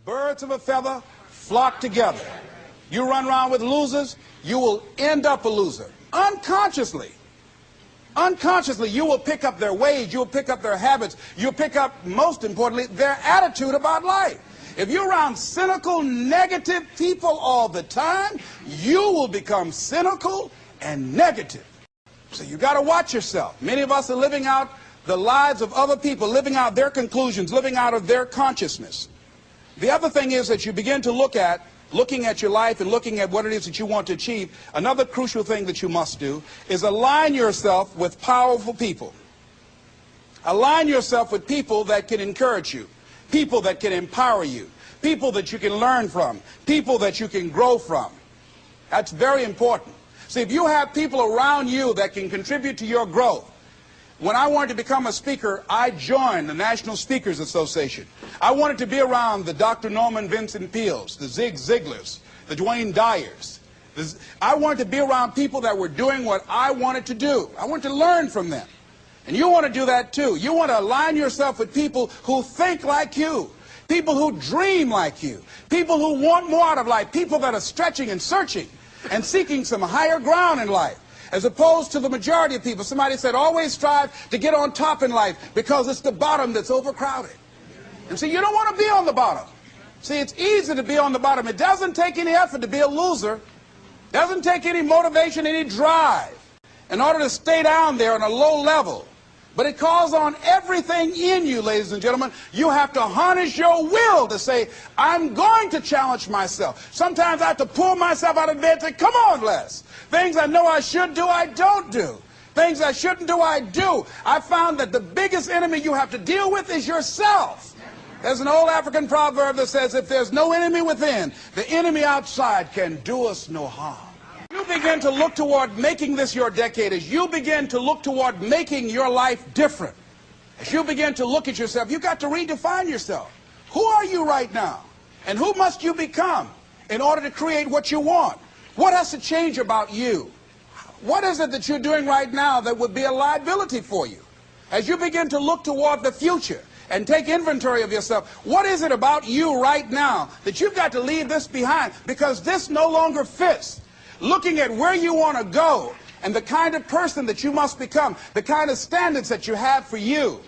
Birds of a feather flock together. You run around with losers, you will end up a loser. Unconsciously. Unconsciously, you will pick up their ways, you'll pick up their habits, you'll pick up, most importantly, their attitude about life. If you're around cynical, negative people all the time, you will become cynical and negative. So you got to watch yourself. Many of us are living out the lives of other people, living out their conclusions, living out of their consciousness. The other thing is that you begin to looking at your life and looking at what it is that you want to achieve. Another crucial thing that you must do is align yourself with powerful people. Align yourself with people that can encourage you, people that can empower you, people that you can learn from, people that you can grow from. That's very important. See, if you have people around you that can contribute to your growth. When I wanted to become a speaker, I joined the National Speakers Association. I wanted to be around the Dr. Norman Vincent Peales, the Zig Ziglars, the Dwayne Dyers. I wanted to be around people that were doing what I wanted to do. I wanted to learn from them. And you want to do that too. You want to align yourself with people who think like you, people who dream like you, people who want more out of life, people that are stretching and searching and seeking some higher ground in life. As opposed to the majority of people. Somebody said, always strive to get on top in life because it's the bottom that's overcrowded. And so you don't want to be on the bottom. See, it's easy to be on the bottom. It doesn't take any effort to be a loser. It doesn't take any motivation, any drive in order to stay down there on a low level. But it calls on everything in you, ladies and gentlemen. You have to harness your will to say, I'm going to challenge myself. Sometimes I have to pull myself out of bed and say, come on, Les. Things I know I should do, I don't do. Things I shouldn't do, I do. I found that the biggest enemy you have to deal with is yourself. There's an old African proverb that says, if there's no enemy within, the enemy outside can do us no harm. You begin to look toward making this your decade, as you begin to look toward making your life different, as you begin to look at yourself, you've got to redefine yourself. Who are you right now? And who must you become in order to create what you want? What has to change about you? What is it that you're doing right now that would be a liability for you? As you begin to look toward the future and take inventory of yourself, what is it about you right now that you've got to leave this behind because this no longer fits? Looking at where you want to go and the kind of person that you must become, the kind of standards that you have for you,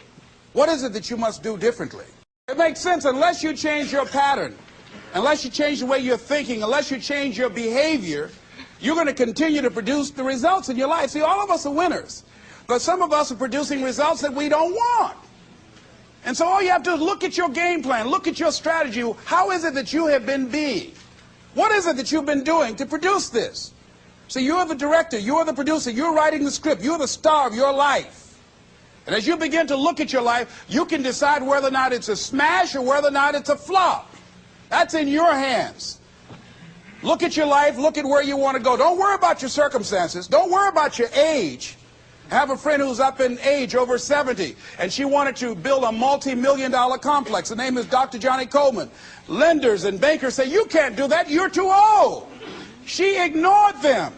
what is it that you must do differently? It makes sense unless you change your pattern, unless you change the way you're thinking, unless you change your behavior, you're going to continue to produce the results in your life. See, all of us are winners, but some of us are producing results that we don't want. And so all you have to do is look at your game plan, look at your strategy. How is it that you have been being? What is it that you've been doing to produce this? So you're the director, you're the producer, you're writing the script, you're the star of your life. And as you begin to look at your life, you can decide whether or not it's a smash or whether or not it's a flop. That's in your hands. Look at your life, look at where you want to go. Don't worry about your circumstances. Don't worry about your age. I have a friend who's up in age, over 70, and she wanted to build a multi-million-dollar complex. The name is Dr. Johnny Coleman. Lenders and bankers say, you can't do that, you're too old. She ignored them.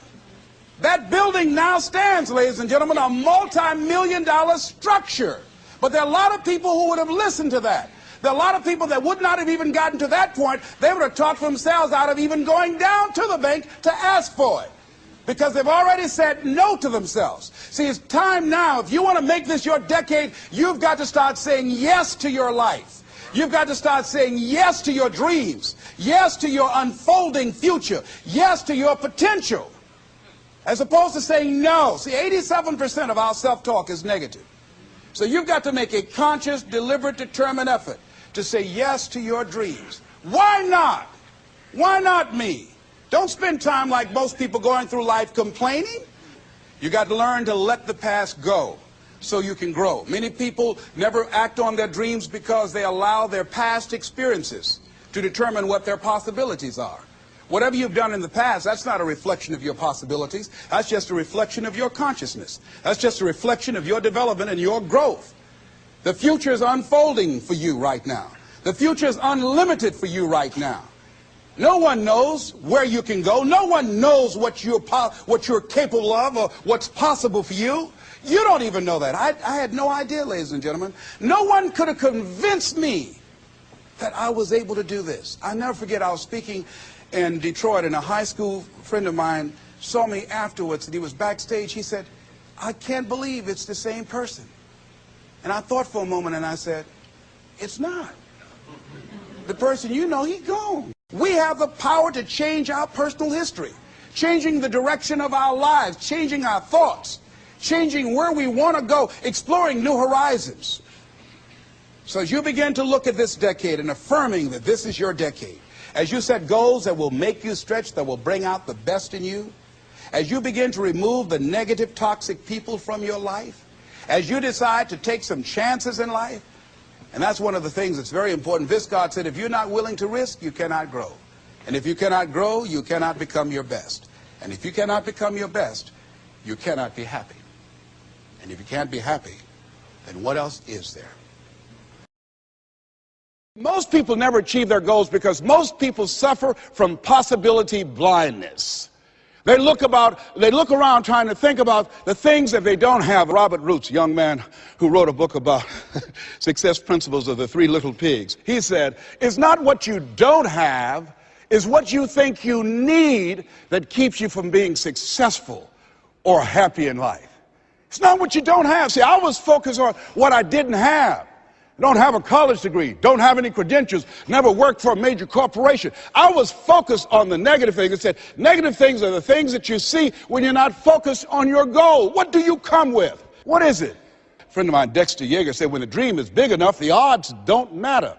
That building now stands, ladies and gentlemen, a multi-million-dollar structure. But there are a lot of people who would have listened to that. There are a lot of people that would not have even gotten to that point. They would have talked themselves out of even going down to the bank to ask for it, because they've already said no to themselves. See, it's time now. If you want to make this your decade, you've got to start saying yes to your life. You've got to start saying yes to your dreams, yes to your unfolding future, yes to your potential, as opposed to saying no. See, 87% of our self-talk is negative. So you've got to make a conscious, deliberate, determined effort to say yes to your dreams. Why not? Why not me? Don't spend time like most people going through life complaining. You got to learn to let the past go so you can grow. Many people never act on their dreams because they allow their past experiences to determine what their possibilities are. Whatever you've done in the past, that's not a reflection of your possibilities. That's just a reflection of your consciousness. That's just a reflection of your development and your growth. The future is unfolding for you right now. The future is unlimited for you right now. No one knows where you can go. No one knows what you're capable of or what's possible for you. You don't even know that. I had no idea, ladies and gentlemen. No one could have convinced me that I was able to do this. I never forget, I was speaking in Detroit, and a high school friend of mine saw me afterwards, and he was backstage. He said, I can't believe it's the same person. And I thought for a moment, and I said, it's not. The person you know, he's gone. We have the power to change our personal history, changing the direction of our lives, changing our thoughts, changing where we want to go, exploring new horizons. So as you begin to look at this decade and affirming that this is your decade, as you set goals that will make you stretch, that will bring out the best in you, as you begin to remove the negative, toxic people from your life, as you decide to take some chances in life, and that's one of the things that's very important. Viscard said, if you're not willing to risk, you cannot grow. And if you cannot grow, you cannot become your best. And if you cannot become your best, you cannot be happy. And if you can't be happy, then what else is there? Most people never achieve their goals because most people suffer from possibility blindness. They look around trying to think about the things that they don't have. Robert Roots, a young man who wrote a book about success principles of the three little pigs, he said, it's not what you don't have, it's what you think you need that keeps you from being successful or happy in life. It's not what you don't have. See, I was focused on what I didn't have. I don't have a college degree, don't have any credentials, never worked for a major corporation. I was focused on the negative things. It said, negative things are the things that you see when you're not focused on your goal. What do you come with? What is it? A friend of mine, Dexter Yeager, said, when the dream is big enough, the odds don't matter.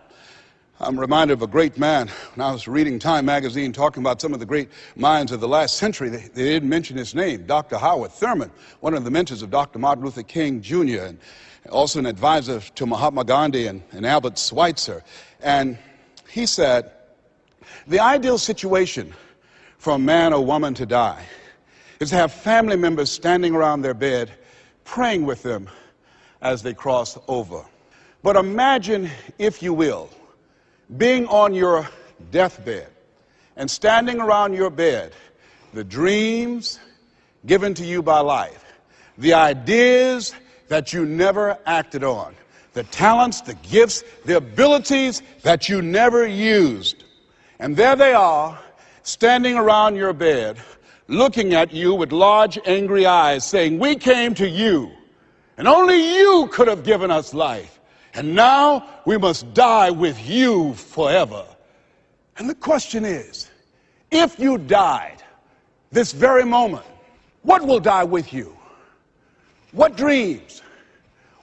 I'm reminded of a great man. When I was reading Time magazine talking about some of the great minds of the last century, they didn't mention his name, Dr. Howard Thurman, one of the mentors of Dr. Martin Luther King, Jr., and also an advisor to Mahatma Gandhi and Albert Schweitzer. And he said, the ideal situation for a man or woman to die is to have family members standing around their bed praying with them as they cross over. But imagine, if you will, being on your deathbed and standing around your bed, the dreams given to you by life, the ideas that you never acted on, the talents, the gifts, the abilities that you never used. And there they are, standing around your bed, looking at you with large, angry eyes, saying, we came to you, and only you could have given us life. And now we must die with you forever. And the question is, if you died this very moment, what will die with you? What dreams,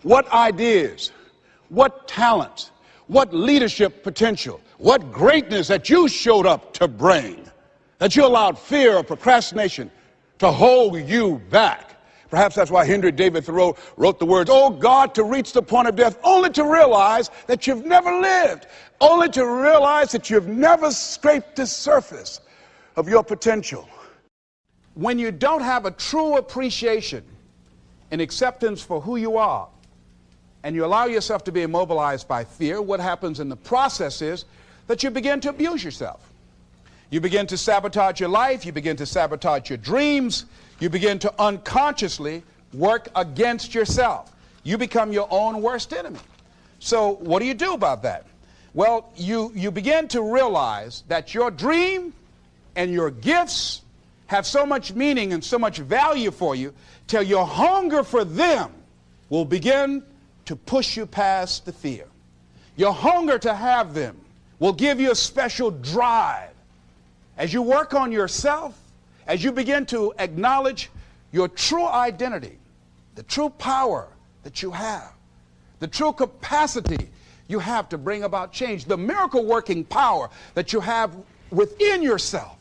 what ideas, what talents, what leadership potential, what greatness that you showed up to bring, that you allowed fear or procrastination to hold you back? Perhaps that's why Henry David Thoreau wrote the words, oh God, to reach the point of death, only to realize that you've never lived, only to realize that you've never scraped the surface of your potential. When you don't have a true appreciation and acceptance for who you are, and you allow yourself to be immobilized by fear, what happens in the process is that you begin to abuse yourself. You begin to sabotage your life, you begin to sabotage your dreams, you begin to unconsciously work against yourself. You become your own worst enemy. So what do you do about that? Well, you begin to realize that your dream and your gifts have so much meaning and so much value for you till your hunger for them will begin to push you past the fear. Your hunger to have them will give you a special drive. As you work on yourself, as you begin to acknowledge your true identity, the true power that you have, the true capacity you have to bring about change, the miracle-working power that you have within yourself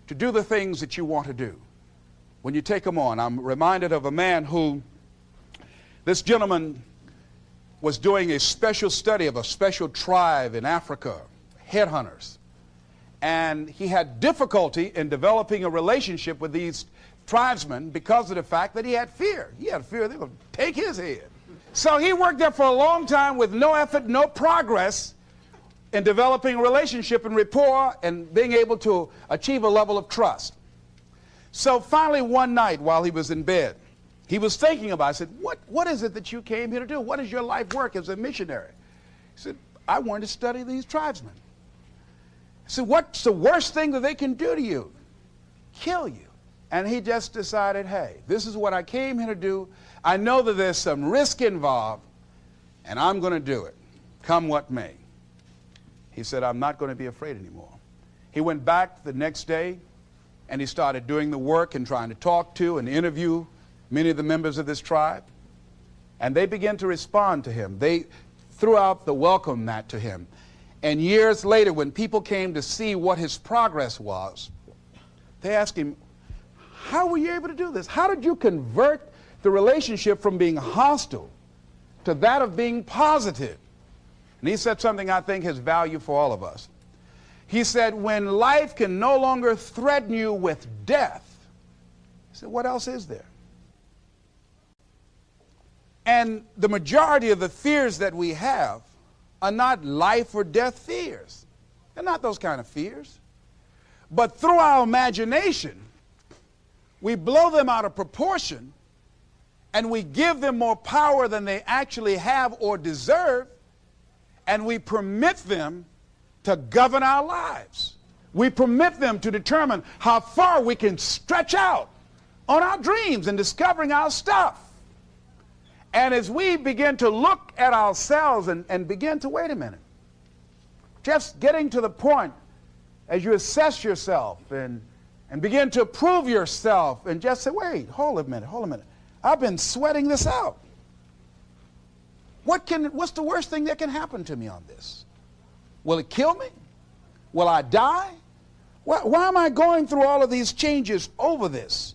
to do the things that you want to do. When you take them on, I'm reminded of a man who, this gentleman was doing a special study of a special tribe in Africa, headhunters. And he had difficulty in developing a relationship with these tribesmen because of the fact that he had fear. He had fear they were going to take his head. So he worked there for a long time with no effort, no progress in developing a relationship and rapport and being able to achieve a level of trust. So finally one night while he was in bed, he was thinking about it. I said, what is it that you came here to do? What is your life work as a missionary? He said, I wanted to study these tribesmen. So what's the worst thing that they can do to you? Kill you. And he just decided, hey, this is what I came here to do. I know that there's some risk involved, and I'm going to do it, come what may. He said, I'm not going to be afraid anymore. He went back the next day, and he started doing the work and trying to talk to and interview many of the members of this tribe. And they began to respond to him. They threw out the welcome mat to him. And years later, when people came to see what his progress was, they asked him, how were you able to do this? How did you convert the relationship from being hostile to that of being positive? And he said something I think has value for all of us. He said, when life can no longer threaten you with death, he said, what else is there? And the majority of the fears that we have are not life or death fears. They're not those kind of fears. But through our imagination, we blow them out of proportion, and we give them more power than they actually have or deserve, and we permit them to govern our lives. We permit them to determine how far we can stretch out on our dreams and discovering our stuff. And as we begin to look at ourselves and begin to, wait a minute, just getting to the point as you assess yourself and begin to prove yourself and just say, wait, hold a minute. I've been sweating this out. What's the worst thing that can happen to me on this? Will it kill me? Will I die? Why am I going through all of these changes over this?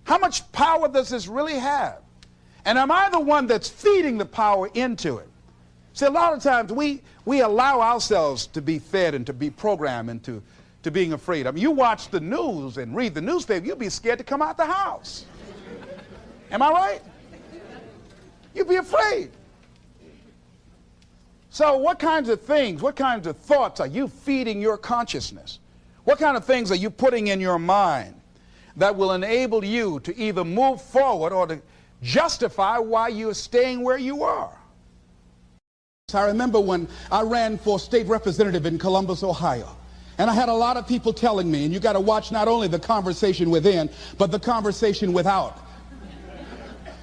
How much power does this really have? And am I the one that's feeding the power into it? See, a lot of times we allow ourselves to be fed and to be programmed into being afraid. I mean, you watch the news and read the newspaper, you'll be scared to come out the house. Am I right? You'd be afraid. So what kinds of things, what kinds of thoughts are you feeding your consciousness? What kind of things are you putting in your mind that will enable you to either move forward or to justify why you're staying where you are? I remember when I ran for state representative in Columbus, Ohio, and I had a lot of people telling me, and you got to watch not only the conversation within, but the conversation without,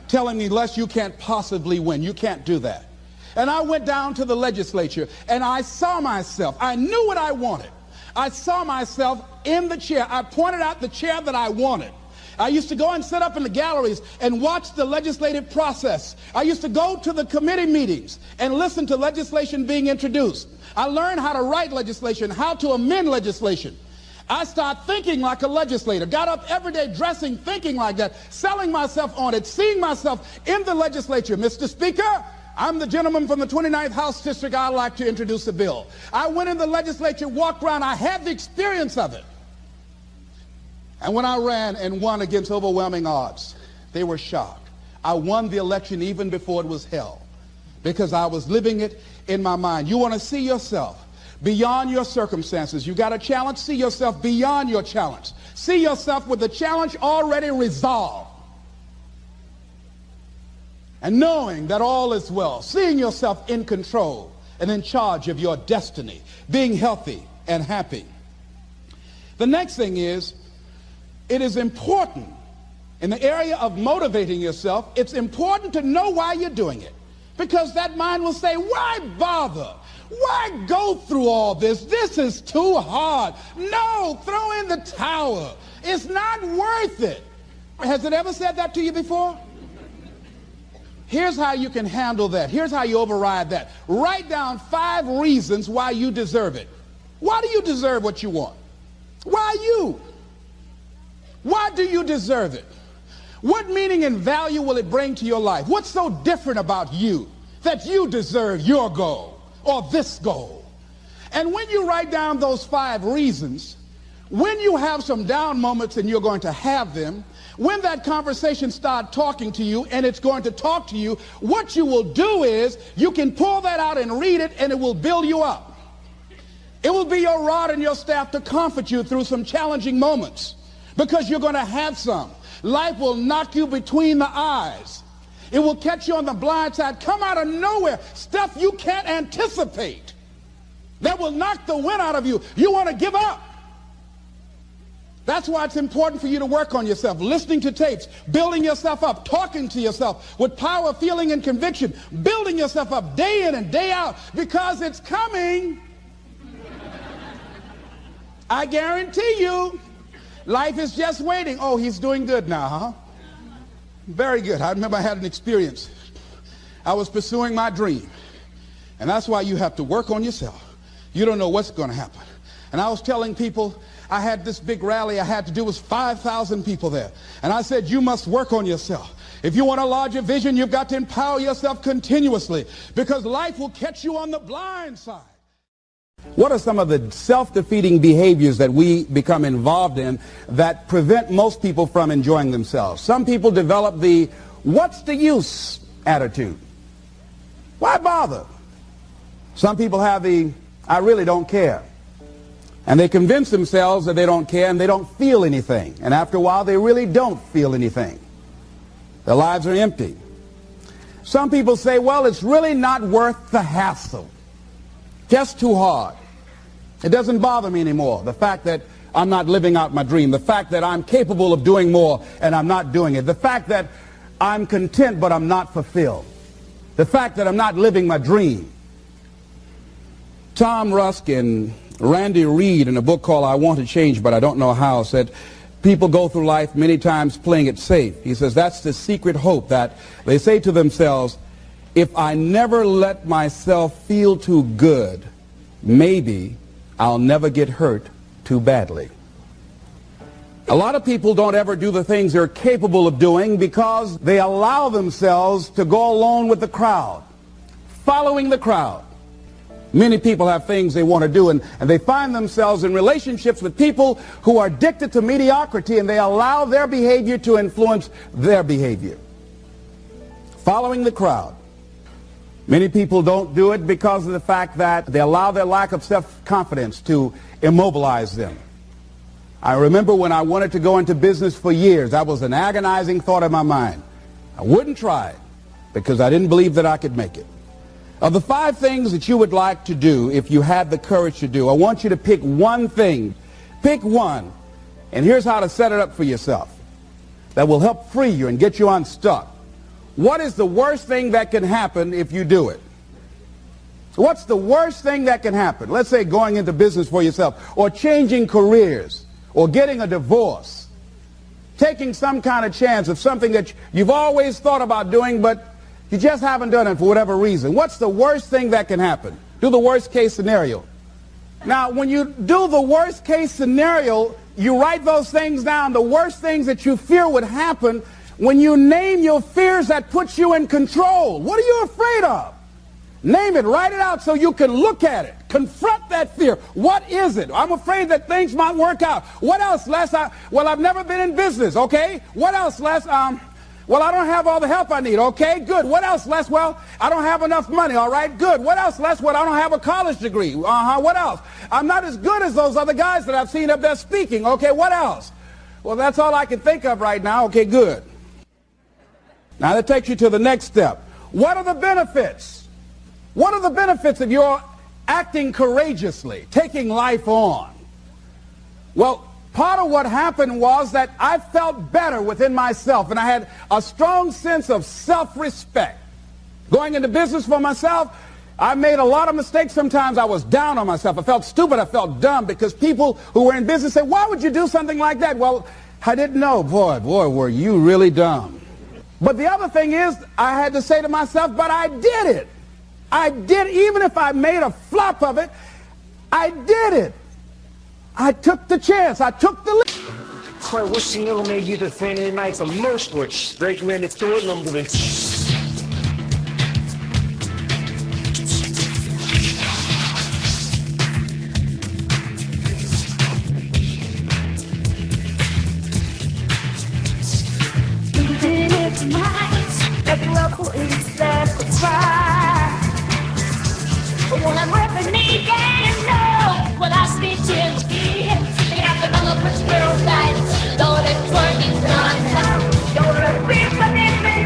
telling me, Les, you can't possibly win. You can't do that. And I went down to the legislature, and I saw myself. I knew what I wanted. I saw myself in the chair. I pointed out the chair that I wanted. I used to go and sit up in the galleries and watch the legislative process. I used to go to the committee meetings and listen to legislation being introduced. I learned how to write legislation, how to amend legislation. I started thinking like a legislator, got up every day dressing, thinking like that, selling myself on it, seeing myself in the legislature. Mr. Speaker, I'm the gentleman from the 29th House District. I'd like to introduce a bill. I went in the legislature, walked around. I had the experience of it. And when I ran and won against overwhelming odds, they were shocked. I won the election even before it was held because I was living it in my mind. You want to see yourself beyond your circumstances. You got a challenge, see yourself beyond your challenge. See yourself with the challenge already resolved. And knowing that all is well, seeing yourself in control and in charge of your destiny, being healthy and happy. The next thing is, it is important in the area of motivating yourself, it's important to know why you're doing it. Because that mind will say, why bother? Why go through all this? This is too hard. No, throw in the towel. It's not worth it. Has it ever said that to you before? Here's how you can handle that. Here's how you override that. Write down 5 reasons why you deserve it. Why do you deserve what you want? Why you? Why do you deserve it? What meaning and value will it bring to your life? What's so different about you that you deserve your goal or this goal? And when you write down those 5 reasons, when you have some down moments, and you're going to have them, when that conversation starts talking to you and it's going to talk to you, what you will do is you can pull that out and read it, and it will build you up. It will be your rod and your staff to comfort you through some challenging moments, because you're going to have some. Life will knock you between the eyes. It will catch you on the blind side, come out of nowhere, stuff you can't anticipate that will knock the wind out of you. You want to give up. That's why it's important for you to work on yourself, listening to tapes, building yourself up, talking to yourself with power, feeling, and conviction, building yourself up day in and day out, because it's coming. I guarantee you, life is just waiting. Oh, he's doing good now, huh? Very good. I remember I had an experience. I was pursuing my dream. And that's why you have to work on yourself. You don't know what's going to happen. And I was telling people, I had this big rally I had to do. It was 5,000 people there. And I said, you must work on yourself. If you want a larger vision, you've got to empower yourself continuously, because life will catch you on the blind side. What are some of the self-defeating behaviors that we become involved in that prevent most people from enjoying themselves? Some people develop the what's the use attitude. Why bother? Some people have the I really don't care. And they convince themselves that they don't care and they don't feel anything. And after a while, they really don't feel anything. Their lives are empty. Some people say, well, it's really not worth the hassle. Just too hard. It doesn't bother me anymore. The fact that I'm not living out my dream. The fact that I'm capable of doing more and I'm not doing it. The fact that I'm content but I'm not fulfilled. The fact that I'm not living my dream. Tom Rusk and Randy Reed, in a book called I Want to Change But I Don't Know How, said people go through life many times playing it safe. He says that's the secret hope, that they say to themselves, if I never let myself feel too good, maybe I'll never get hurt too badly. A lot of people don't ever do the things they're capable of doing because they allow themselves to go along with the crowd, following the crowd. Many people have things they want to do, and they find themselves in relationships with people who are addicted to mediocrity, and they allow their behavior to influence their behavior. Following the crowd. Many people don't do it because of the fact that they allow their lack of self-confidence to immobilize them. I remember when I wanted to go into business for years, that was an agonizing thought in my mind. I wouldn't try it because I didn't believe that I could make it. Of the 5 things that you would like to do if you had the courage to do, I want you to pick one thing. Pick one. And here's how to set it up for yourself that will help free you and get you unstuck. What is the worst thing that can happen if you do it? What's the worst thing that can happen? Let's say going into business for yourself, or changing careers, or getting a divorce, taking some kind of chance of something that you've always thought about doing, but you just haven't done it for whatever reason. What's the worst thing that can happen? Do the worst case scenario. Now, when you do the worst case scenario, you write those things down, the worst things that you fear would happen. When you name your fears, that puts you in control. What are you afraid of? Name it, write it out so you can look at it. Confront that fear. What is it? I'm afraid that things might work out. What else, Les? Well, I've never been in business, okay? What else, Les? Well, I don't have all the help I need. Okay, good. What else, Les? Well, I don't have enough money. All right, good. What else, Les? Well, I don't have a college degree. What else? I'm not as good as those other guys that I've seen up there speaking. Okay, what else? Well, that's all I can think of right now. Okay, good. Now that takes you to the next step. What are the benefits? What are the benefits of your acting courageously, taking life on? Well, part of what happened was that I felt better within myself, and I had a strong sense of self-respect. Going into business for myself, I made a lot of mistakes. Sometimes I was down on myself. I felt stupid. I felt dumb because people who were in business said, why would you do something like that? Well, I didn't know. Boy, were you really dumb. But the other thing is, I had to say to myself, but I did it. I did, even if I made a flop of it, I did it. I took the chance. I took the leap. Quite wishing it'll make you the fan of the night for most which they went into it number. When I'm rapping, me can know what I speak to me. They have to know which girl died. Though the twerk is done. You're a bitch, but it's been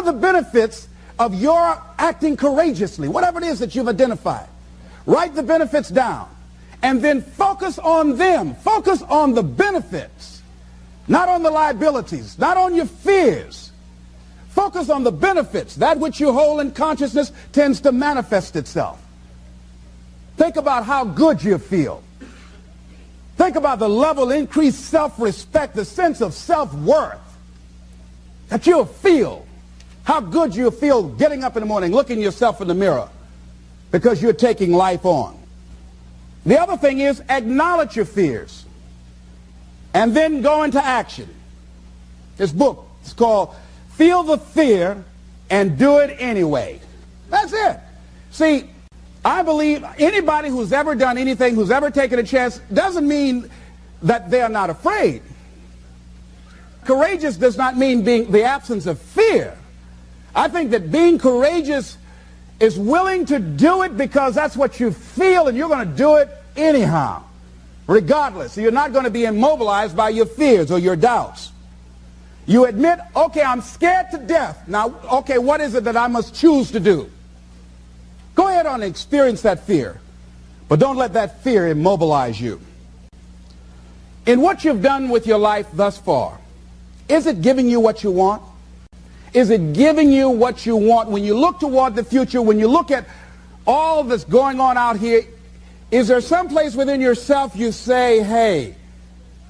the benefits of your acting courageously? Whatever it is that you've identified. Write the benefits down. And then focus on them. Focus on the benefits. Not on the liabilities. Not on your fears. Focus on the benefits. That which you hold in consciousness tends to manifest itself. Think about how good you feel. Think about the level of increased self-respect, the sense of self-worth that you'll feel. How good you'll feel getting up in the morning, looking yourself in the mirror because you're taking life on. The other thing is acknowledge your fears and then go into action. This book is called Feel the Fear and Do It Anyway. That's it. See, I believe anybody who's ever done anything, who's ever taken a chance, doesn't mean that they're not afraid. Courageous does not mean being the absence of fear. I think that being courageous is willing to do it because that's what you feel, and you're going to do it anyhow, regardless. So you're not going to be immobilized by your fears or your doubts. You admit, okay, I'm scared to death. Now, okay, what is it that I must choose to do? Go ahead and experience that fear, but don't let that fear immobilize you. In what you've done with your life thus far, is it giving you what you want? Is it giving you what you want? When you look toward the future, when you look at all that's going on out here, is there some place within yourself you say, hey,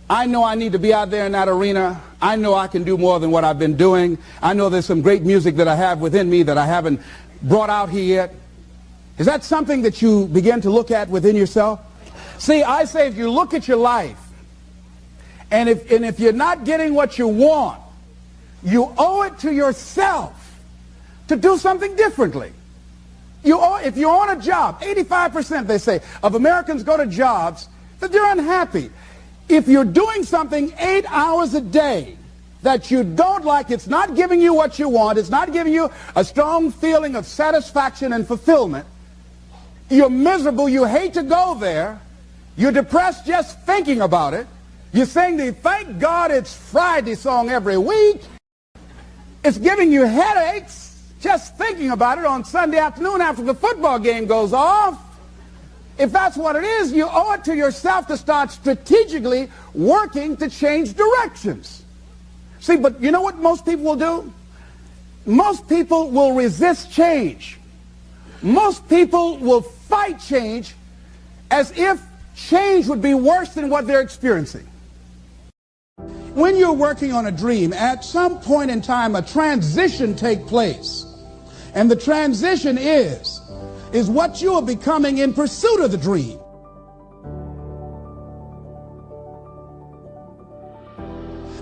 I know I need to be out there in that arena. I know I can do more than what I've been doing. I know there's some great music that I have within me that I haven't brought out here yet. Is that something that you begin to look at within yourself? See, I say if you look at your life, and if you're not getting what you want, you owe it to yourself to do something differently. If you're on a job, 85% they say of Americans go to jobs that they're unhappy. If you're doing something 8 hours a day that you don't like, it's not giving you what you want, it's not giving you a strong feeling of satisfaction and fulfillment, you're miserable, you hate to go there, you're depressed just thinking about it, you sing the Thank God It's Friday song every week, it's giving you headaches just thinking about it on Sunday afternoon after the football game goes off. If that's what it is, you owe it to yourself to start strategically working to change directions. See, but you know what most people will do? Most people will resist change. Most people will fight change as if change would be worse than what they're experiencing. When you're working on a dream, at some point in time, a transition takes place. And the transition is what you are becoming in pursuit of the dream.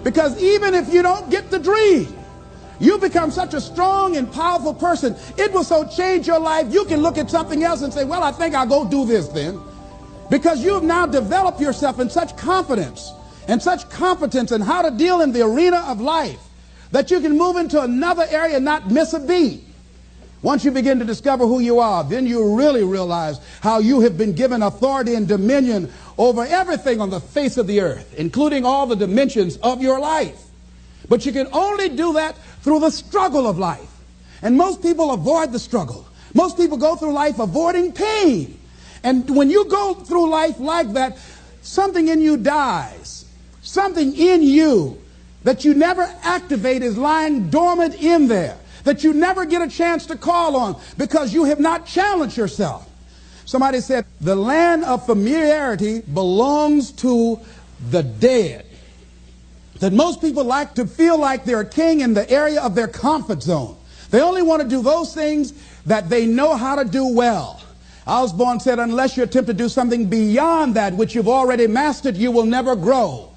Because even if you don't get the dream, you become such a strong and powerful person, it will so change your life, you can look at something else and say, well, I think I'll go do this then. Because you have now developed yourself in such confidence and such competence in how to deal in the arena of life that you can move into another area and not miss a beat. Once you begin to discover who you are, then you really realize how you have been given authority and dominion over everything on the face of the earth, including all the dimensions of your life. But you can only do that through the struggle of life. And most people avoid the struggle. Most people go through life avoiding pain. And when you go through life like that, something in you dies. Something in you that you never activate is lying dormant in there, that you never get a chance to call on because you have not challenged yourself. Somebody said, the land of familiarity belongs to the dead. That most people like to feel like they're a king in the area of their comfort zone. They only want to do those things that they know how to do well. Osborne said, unless you attempt to do something beyond that which you've already mastered, you will never grow.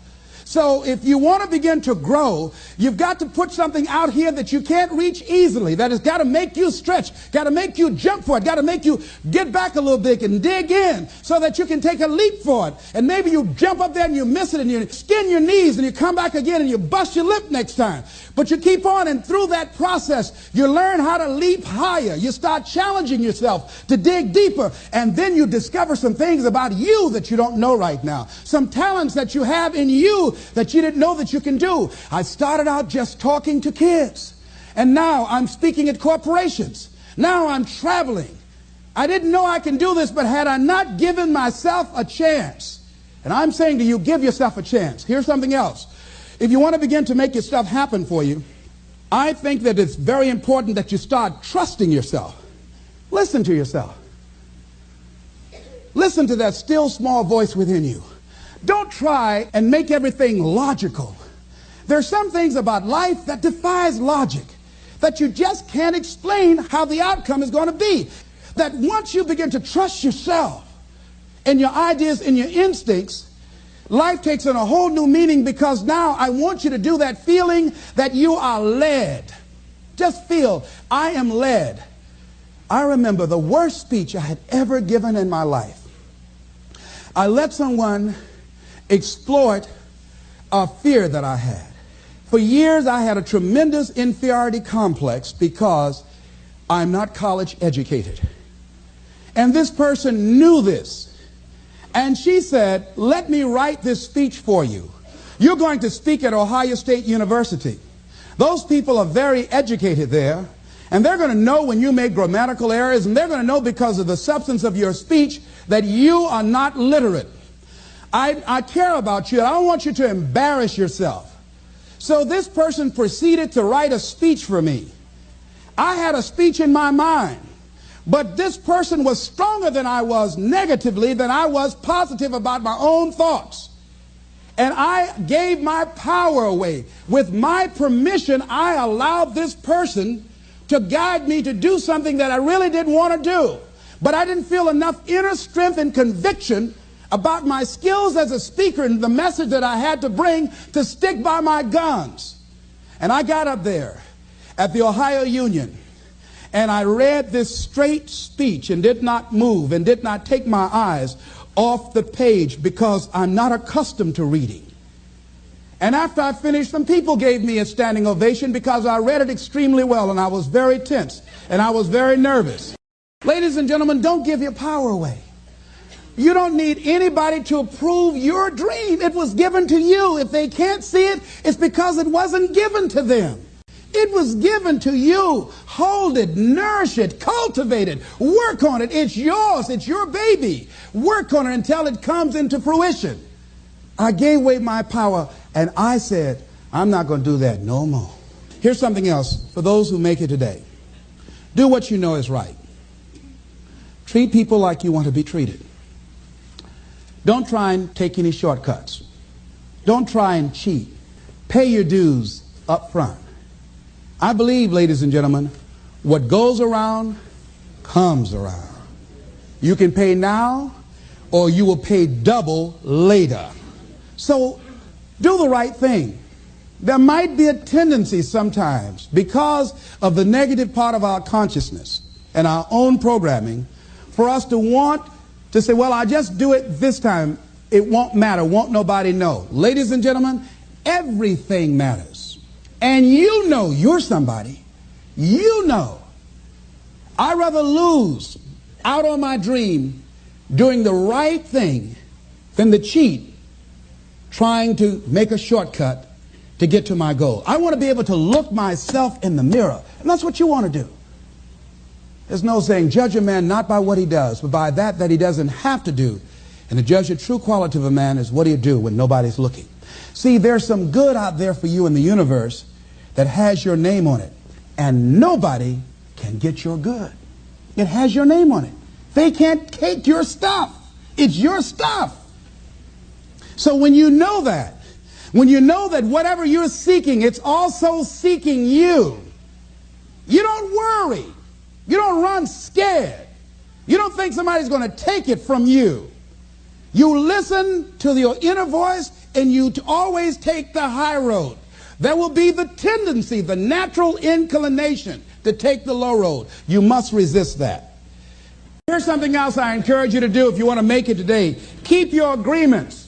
So if you want to begin to grow, you've got to put something out here that you can't reach easily, that has got to make you stretch, got to make you jump for it, got to make you get back a little bit and dig in so that you can take a leap for it. And maybe you jump up there and you miss it and you skin your knees and you come back again and you bust your lip next time. But you keep on, and through that process, you learn how to leap higher. You start challenging yourself to dig deeper, and then you discover some things about you that you don't know right now. Some talents that you have in you that you didn't know that you can do. I started out just talking to kids. And now I'm speaking at corporations. Now I'm traveling. I didn't know I can do this, but had I not given myself a chance, and I'm saying to you, give yourself a chance. Here's something else. If you want to begin to make your stuff happen for you, I think that it's very important that you start trusting yourself. Listen to yourself. Listen to that still small voice within you. Don't try and make everything logical. There are some things about life that defies logic, that you just can't explain how the outcome is going to be. That once you begin to trust yourself and your ideas and your instincts, life takes on a whole new meaning, because now I want you to do that feeling that you are led. Just feel, I am led. I remember the worst speech I had ever given in my life. I let someone exploit a fear that I had. For years I had a tremendous inferiority complex because I'm not college educated. And this person knew this. And she said, let me write this speech for you. You're going to speak at Ohio State University. Those people are very educated there, and they're going to know when you make grammatical errors, and they're going to know because of the substance of your speech that you are not literate. I care about you. I don't want you to embarrass yourself. So this person proceeded to write a speech for me. I had a speech in my mind, but this person was stronger than I was negatively than I was positive about my own thoughts. And I gave my power away. With my permission, I allowed this person to guide me to do something that I really didn't want to do. But I didn't feel enough inner strength and conviction about my skills as a speaker and the message that I had to bring to stick by my guns. And I got up there at the Ohio Union, and I read this straight speech and did not move and did not take my eyes off the page, because I'm not accustomed to reading. And after I finished, some people gave me a standing ovation because I read it extremely well, and I was very tense and I was very nervous. Ladies and gentlemen, don't give your power away. You don't need anybody to approve your dream. It was given to you. If they can't see it, it's because it wasn't given to them. It was given to you. Hold it, nourish it, cultivate it, work on it. It's yours. It's your baby. Work on it until it comes into fruition. I gave away my power, and I said, I'm not going to do that no more. Here's something else for those who make it today. Do what you know is right. Treat people like you want to be treated. Don't try and take any shortcuts. Don't try and cheat. Pay your dues up front. I believe, ladies and gentlemen, what goes around comes around. You can pay now, or you will pay double later. So do the right thing. There might be a tendency sometimes, because of the negative part of our consciousness and our own programming, for us to want to say, well, I'll just do it this time. It won't matter. Won't nobody know. Ladies and gentlemen, everything matters. And you know you're somebody. You know. I'd rather lose out on my dream doing the right thing than to cheat trying to make a shortcut to get to my goal. I want to be able to look myself in the mirror. And that's what you want to do. There's no saying, judge a man not by what he does, but by that he doesn't have to do. And to judge the true quality of a man is what do you do when nobody's looking. See, there's some good out there for you in the universe that has your name on it. And nobody can get your good. It has your name on it. They can't take your stuff. It's your stuff. So when you know that whatever you're seeking, it's also seeking you, you don't worry. You don't run scared. You don't think somebody's going to take it from you. You listen to your inner voice, and you always take the high road. There will be the tendency, the natural inclination to take the low road. You must resist that. Here's something else I encourage you to do if you want to make it today. Keep your agreements.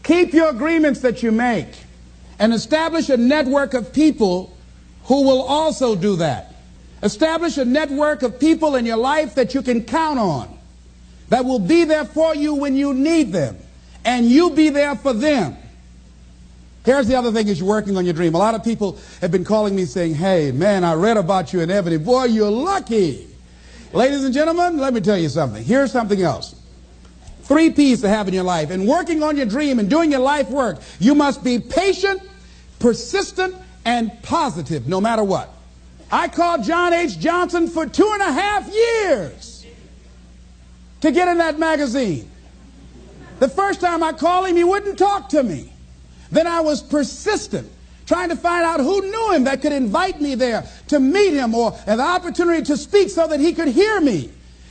Keep your agreements that you make, and establish a network of people who will also do that. Establish a network of people in your life that you can count on, that will be there for you when you need them, and you be there for them. Here's the other thing is you're working on your dream. A lot of people have been calling me saying, hey, man, I read about you in Ebony. Boy, you're lucky. Ladies and gentlemen, let me tell you something. Here's something else. 3 P's to have in your life. In working on your dream and doing your life work, you must be patient, persistent, and positive no matter what. I called John H. Johnson for 2.5 years to get in that magazine. The first time I called him, he wouldn't talk to me. Then I was persistent, trying to find out who knew him that could invite me there to meet him or have the opportunity to speak so that he could hear me.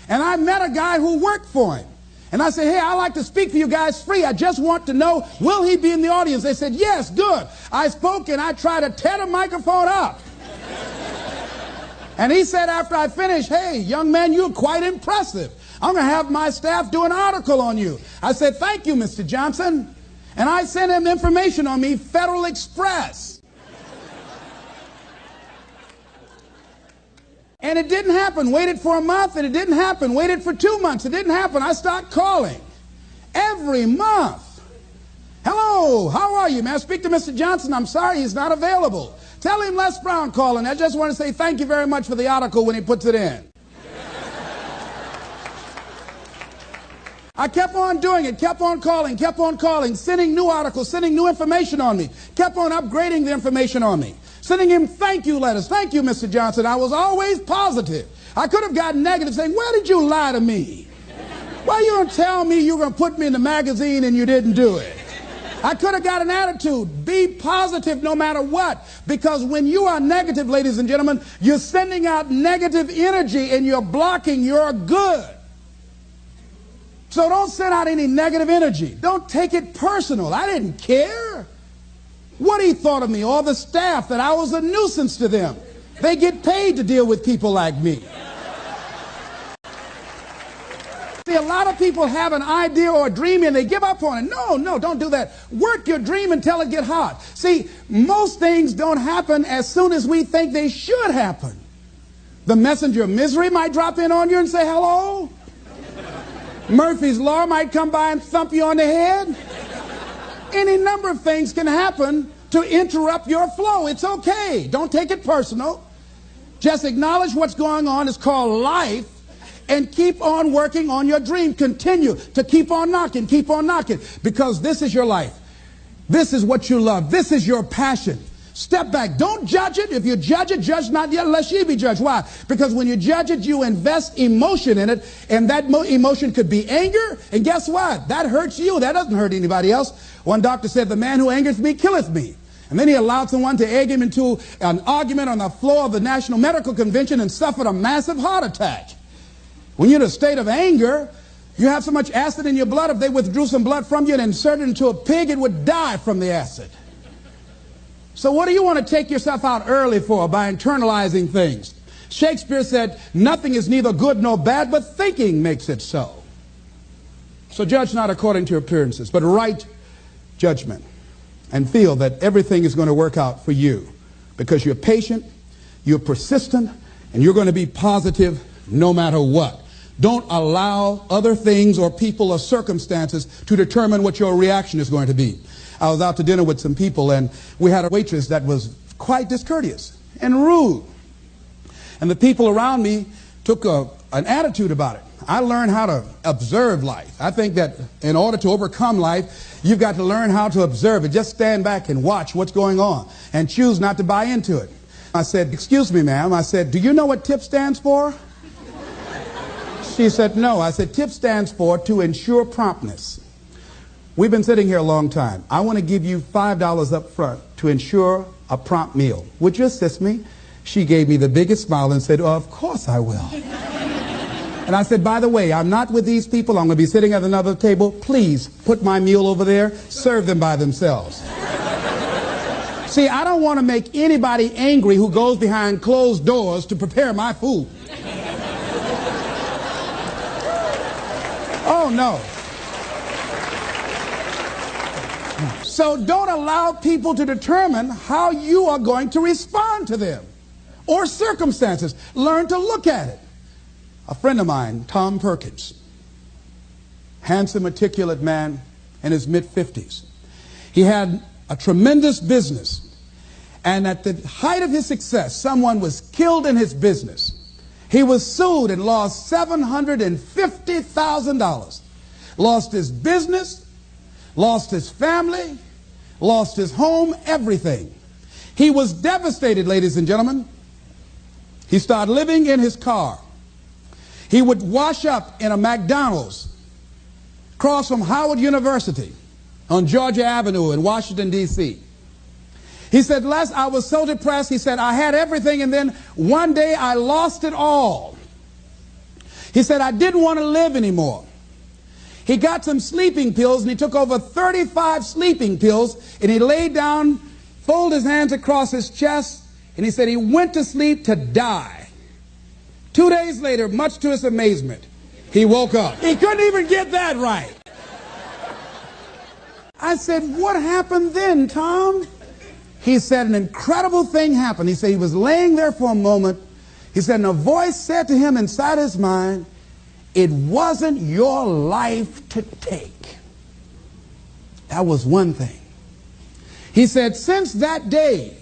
And I met a guy who worked for him. And I said, hey, I'd like to speak for you guys free. I just want to know, will he be in the audience? They said, yes, good. I spoke and I tried to tear the microphone up. And he said after I finished, hey, young man, you're quite impressive. I'm going to have my staff do an article on you. I said, thank you, Mr. Johnson. And I sent him information on me, Federal Express. And it didn't happen. Waited for a month and it didn't happen. Waited for 2 months. It didn't happen. I started calling every month. Hello, how are you? May I speak to Mr. Johnson? I'm sorry, he's not available. Tell him Les Brown calling. I just want to say thank you very much for the article when he puts it in. I kept on doing it, kept on calling, sending new articles, sending new information on me, kept on upgrading the information on me, sending him thank you letters. Thank you, Mr. Johnson. I was always positive. I could have gotten negative saying, where did you lie to me? Why you don't tell me you were going to put me in the magazine and you didn't do it? I could have got an attitude. Be positive no matter what. Because when you are negative, ladies and gentlemen, you're sending out negative energy and you're blocking your good. So don't send out any negative energy. Don't take it personal. I didn't care what he thought of me or the staff, that I was a nuisance to them. They get paid to deal with people like me. See, a lot of people have an idea or a dream and they give up on it. No, don't do that. Work your dream until it gets hot. See, most things don't happen as soon as we think they should happen. The messenger of misery might drop in on you and say hello. Murphy's Law might come by and thump you on the head. Any number of things can happen to interrupt your flow. It's okay. Don't take it personal. Just acknowledge what's going on. It's called life. And keep on working on your dream. Continue to keep on knocking, because this is your life. This is what you love. This is your passion. Step back. Don't judge it. If you judge it, judge not yet lest ye be judged. Why? Because when you judge it, you invest emotion in it, and that emotion could be anger, and guess what? That hurts you. That doesn't hurt anybody else. One doctor said, the man who angereth me killeth me. And then he allowed someone to egg him into an argument on the floor of the National Medical Convention and suffered a massive heart attack. When you're in a state of anger, you have so much acid in your blood, if they withdrew some blood from you and inserted it into a pig, it would die from the acid. So what do you want to take yourself out early for by internalizing things? Shakespeare said, nothing is neither good nor bad, but thinking makes it so. So judge not according to your appearances, but right judgment, and feel that everything is going to work out for you because you're patient, you're persistent, and you're going to be positive no matter what. Don't allow other things or people or circumstances to determine what your reaction is going to be. I was out to dinner with some people, and we had a waitress that was quite discourteous and rude. And the people around me took an attitude about it. I learned how to observe life. I think that in order to overcome life, you've got to learn how to observe it. Just stand back and watch what's going on and choose not to buy into it. I said, excuse me, ma'am. I said, do you know what TIP stands for? She said, no. I said, TIP stands for to ensure promptness. We've been sitting here a long time. I want to give you $5 up front to ensure a prompt meal. Would you assist me? She gave me the biggest smile and said, oh, of course I will. And I said, by the way, I'm not with these people. I'm going to be sitting at another table. Please put my meal over there. Serve them by themselves. See, I don't want to make anybody angry who goes behind closed doors to prepare my food. Oh, no. So don't allow people to determine how you are going to respond to them or circumstances. Learn to look at it. A friend of mine, Tom Perkins, handsome, articulate man in his mid-50s. He had a tremendous business. And at the height of his success, someone was killed in his business. He was sued and lost $750,000. Lost his business, lost his family, lost his home, everything. He was devastated, ladies and gentlemen. He started living in his car. He would wash up in a McDonald's across from Howard University on Georgia Avenue in Washington, D.C. He said, Les, I was so depressed. He said, I had everything, and then one day I lost it all. He said, I didn't want to live anymore. He got some sleeping pills, and he took over 35 sleeping pills, and he laid down, folded his hands across his chest, and he said he went to sleep to die. 2 days later, much to his amazement, he woke up. He couldn't even get that right. I said, what happened then, Tom? He said an incredible thing happened. He said he was laying there for a moment. He said, and a voice said to him inside his mind, it wasn't your life to take. That was one thing. He said, since that day,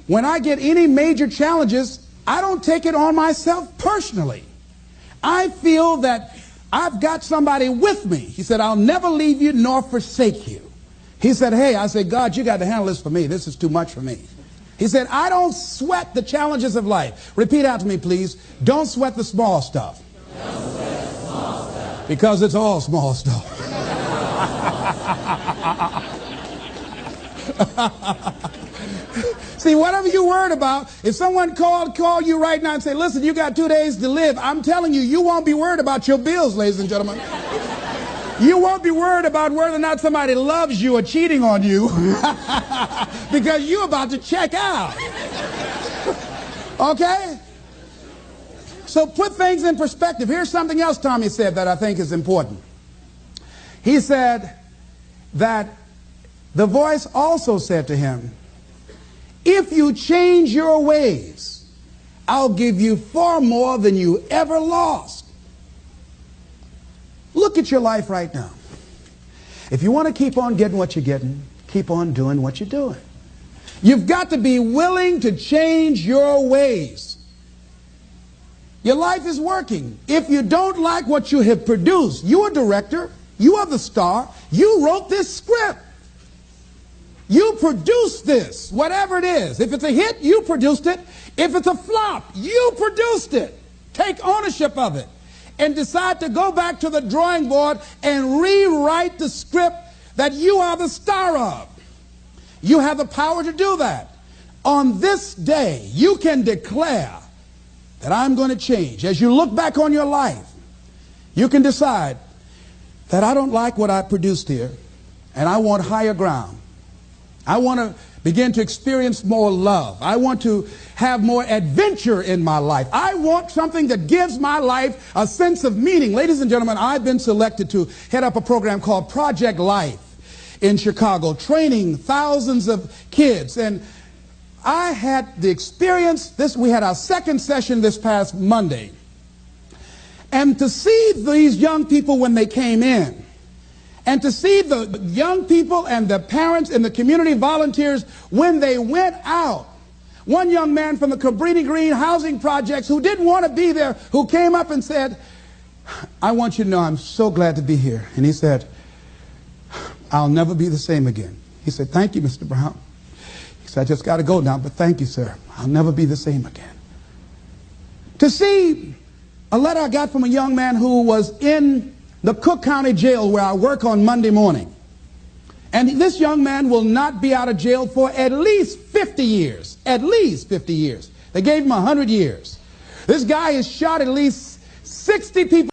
when I get any major challenges, I don't take it on myself personally. I feel that I've got somebody with me. He said, I'll never leave you nor forsake you. He said, hey, I said, God, you got to handle this for me. This is too much for me. He said, I don't sweat the challenges of life. Repeat out to me, please. Don't sweat the small stuff. Don't sweat the small stuff. Because it's all small stuff. See, whatever you're worried about, if someone call you right now and say, listen, you got 2 days to live, I'm telling you, you won't be worried about your bills, ladies and gentlemen. You won't be worried about whether or not somebody loves you or cheating on you because you're about to check out. Okay? So put things in perspective. Here's something else Tommy said that I think is important. He said that the voice also said to him, if you change your ways, I'll give you far more than you ever lost. Look at your life right now. If you want to keep on getting what you're getting, keep on doing what you're doing. You've got to be willing to change your ways. Your life is working. If you don't like what you have produced, you're a director, you are the star, you wrote this script. You produced this, whatever it is. If it's a hit, you produced it. If it's a flop, you produced it. Take ownership of it. And decide to go back to the drawing board and rewrite the script that you are the star of. You have the power to do that. On this day, you can declare that I'm going to change. As you look back on your life, you can decide that I don't like what I produced here, and I want higher ground. I want to begin to experience more love. I want to have more adventure in my life. I want something that gives my life a sense of meaning. Ladies and gentlemen, I've been selected to head up a program called Project Life in Chicago, training thousands of kids. And I had the experience, we had our second session this past Monday. And to see these young people when they came in, and to see the young people and the parents and the community volunteers when they went out. One young man from the Cabrini Green housing projects who didn't want to be there, who came up and said, I want you to know I'm so glad to be here. And he said, I'll never be the same again. He said, thank you, Mr. Brown. He said, I just got to go now, but thank you, sir. I'll never be the same again. To see a letter I got from a young man who was in the Cook County Jail where I work on Monday morning. And this young man will not be out of jail for at least 50 years. At least 50 years. They gave him 100 years. This guy has shot at least 60 people.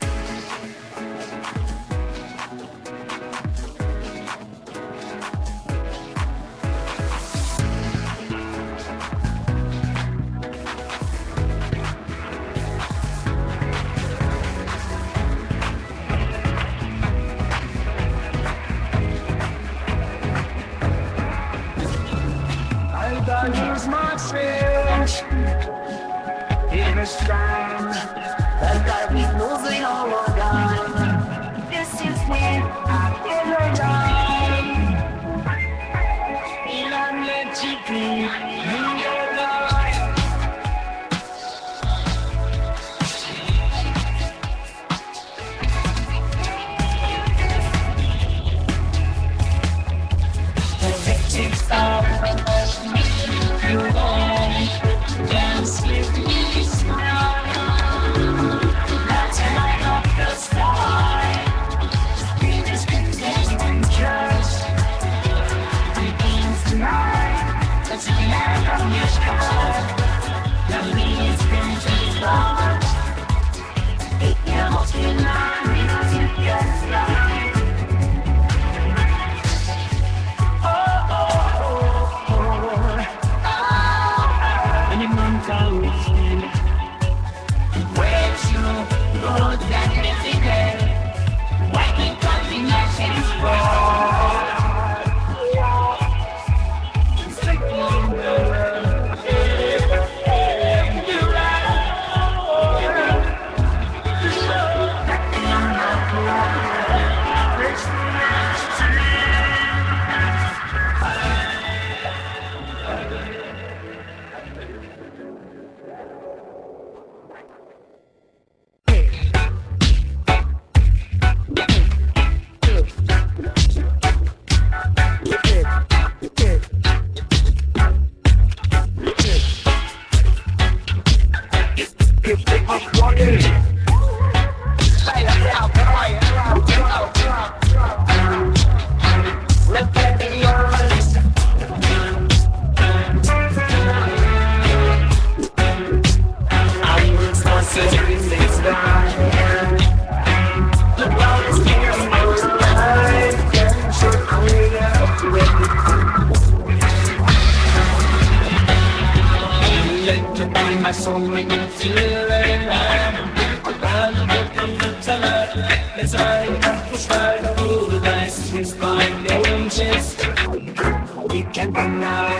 Use my fish in a storm that I be losing all of this is me in the dark. My soul make me feel it. It's like push right over the dice. It's fine, the inches. We can't deny.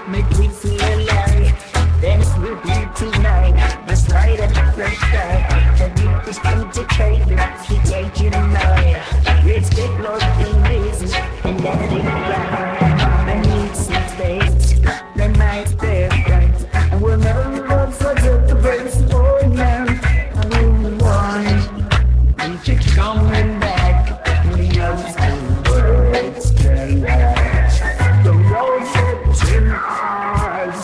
Make me feel alive. Then it will be tonight. Let's light a different sky. The deep is concentrated. He take you tonight. Let's get lost in this and let it ride. I need some space. The night's perfect. And we'll never forget the best for now. I will want. And keep coming back. We know some words to last. The road's in ours.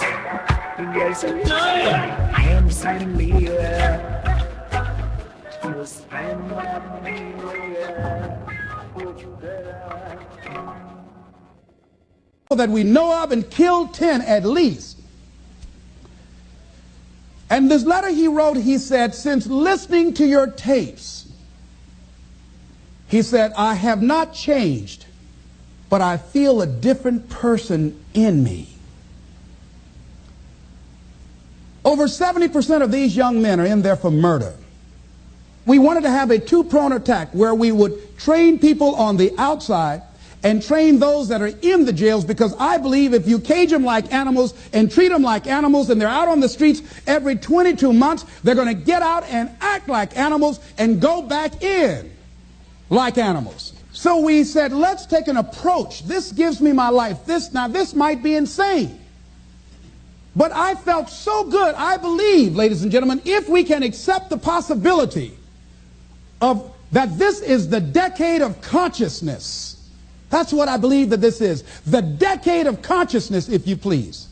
Yes, I am suddenly you'll spend my me. That we know of and killed 10 at least. And this letter he wrote, he said, since listening to your tapes, he said, I have not changed, but I feel a different person in me. Over 70% of these young men are in there for murder. We wanted to have a two-pronged attack where we would train people on the outside and train those that are in the jails, because I believe if you cage them like animals and treat them like animals and they're out on the streets every 22 months, they're going to get out and act like animals and go back in like animals. So we said, let's take an approach. This gives me my life. This might be insane. But I felt so good. I believe, ladies and gentlemen, if we can accept the possibility of that this is the decade of consciousness. That's what I believe that this is. The decade of consciousness, if you please.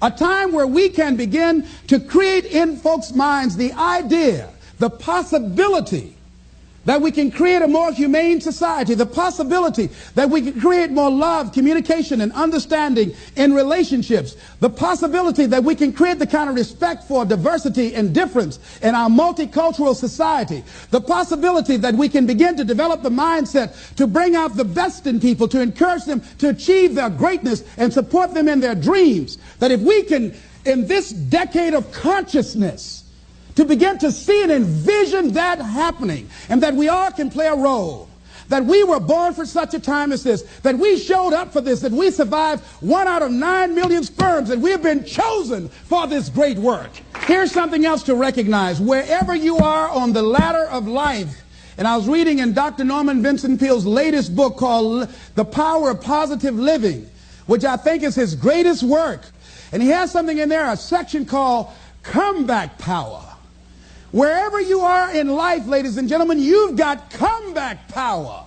A time where we can begin to create in folks' minds the idea, the possibility that we can create a more humane society, the possibility that we can create more love, communication, and understanding in relationships, the possibility that we can create the kind of respect for diversity and difference in our multicultural society, the possibility that we can begin to develop the mindset to bring out the best in people, to encourage them to achieve their greatness and support them in their dreams, that if we can, in this decade of consciousness, to begin to see and envision that happening, and that we all can play a role, that we were born for such a time as this, that we showed up for this, that we survived 1 out of 9 million sperms, and we have been chosen for this great work. Here's something else to recognize. Wherever you are on the ladder of life, and I was reading in Dr. Norman Vincent Peale's latest book called The Power of Positive Living, which I think is his greatest work, and he has something in there, a section called Comeback Power. Wherever you are in life, ladies and gentlemen, you've got comeback power.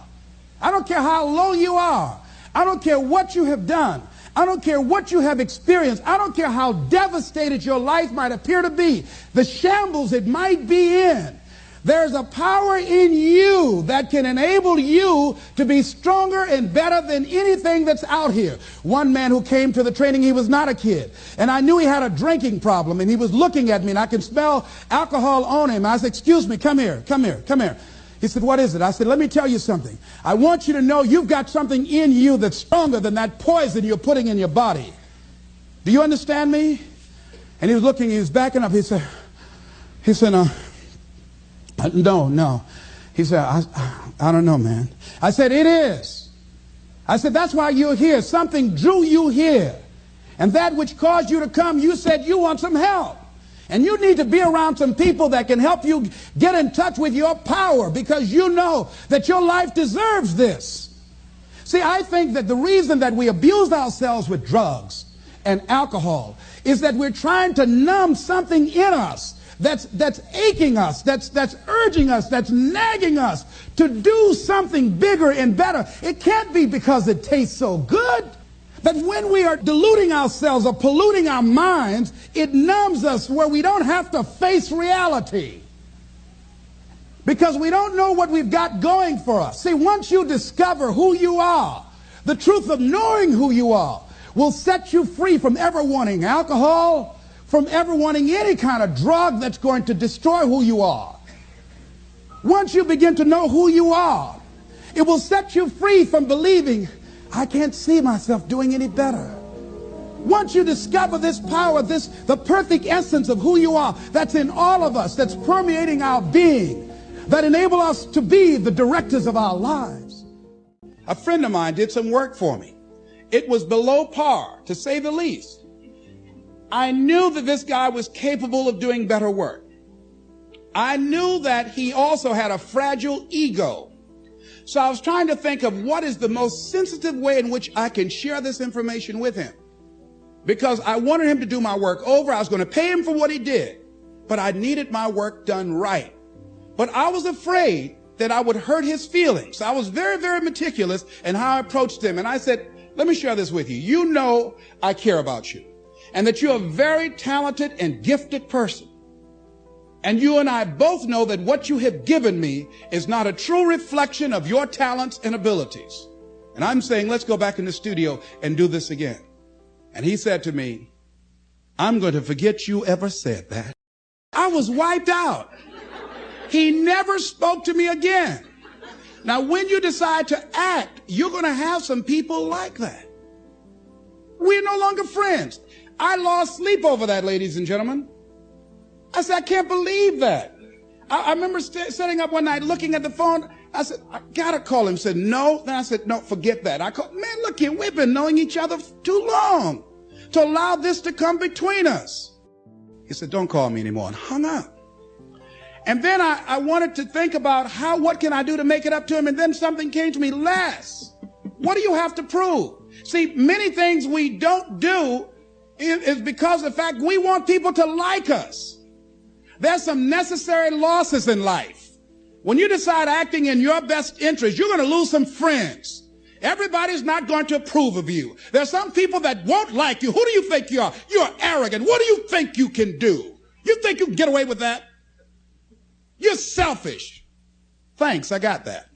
I don't care how low you are. I don't care what you have done. I don't care what you have experienced. I don't care how devastated your life might appear to be, the shambles it might be in. There's a power in you that can enable you to be stronger and better than anything that's out here. One man who came to the training, he was not a kid. And I knew he had a drinking problem, and he was looking at me, and I could smell alcohol on him. I said, excuse me, come here, come here, come here. He said, what is it? I said, let me tell you something. I want you to know you've got something in you that's stronger than that poison you're putting in your body. Do you understand me? And he was looking, he was backing up. He said, no. He said, I don't know, man. I said, it is. I said, that's why you're here. Something drew you here. And that which caused you to come, you said you want some help. And you need to be around some people that can help you get in touch with your power, because you know that your life deserves this. See, I think that the reason that we abused ourselves with drugs and alcohol is that we're trying to numb something in us that's aching us, that's urging us, that's nagging us to do something bigger and better. It can't be because it tastes so good. But when we are deluding ourselves or polluting our minds, it numbs us where we don't have to face reality. Because we don't know what we've got going for us. See, once you discover who you are, the truth of knowing who you are will set you free from ever wanting alcohol, from ever wanting any kind of drug that's going to destroy who you are. Once you begin to know who you are, it will set you free from believing, I can't see myself doing any better. Once you discover this power, the perfect essence of who you are, that's in all of us, that's permeating our being, that enable us to be the directors of our lives. A friend of mine did some work for me. It was below par, to say the least. I knew that this guy was capable of doing better work. I knew that he also had a fragile ego. So I was trying to think of what is the most sensitive way in which I can share this information with him. Because I wanted him to do my work over. I was going to pay him for what he did, but I needed my work done right. But I was afraid that I would hurt his feelings. I was very, very meticulous in how I approached him. And I said, let me share this with you. You know I care about you, and that you're a very talented and gifted person. And you and I both know that what you have given me is not a true reflection of your talents and abilities. And I'm saying, let's go back in the studio and do this again. And he said to me, I'm going to forget you ever said that. I was wiped out. He never spoke to me again. Now, when you decide to act, you're going to have some people like that. We're no longer friends. I lost sleep over that, ladies and gentlemen. I said, I can't believe that. I remember sitting up one night looking at the phone. I said, I got to call him. He said, no. Then I said, no, forget that. I called, man, look here, we've been knowing each other too long to allow this to come between us. He said, don't call me anymore, and hung up. And then I wanted to think about what can I do to make it up to him? And then something came to me, Les, what do you have to prove? See, many things we don't do is because of the fact we want people to like us. There's some necessary losses in life. When you decide acting in your best interest, you're going to lose some friends. Everybody's not going to approve of you. There's some people that won't like you. Who do you think you are? You're arrogant. What do you think you can do? You think you can get away with that? You're selfish. Thanks, I got that.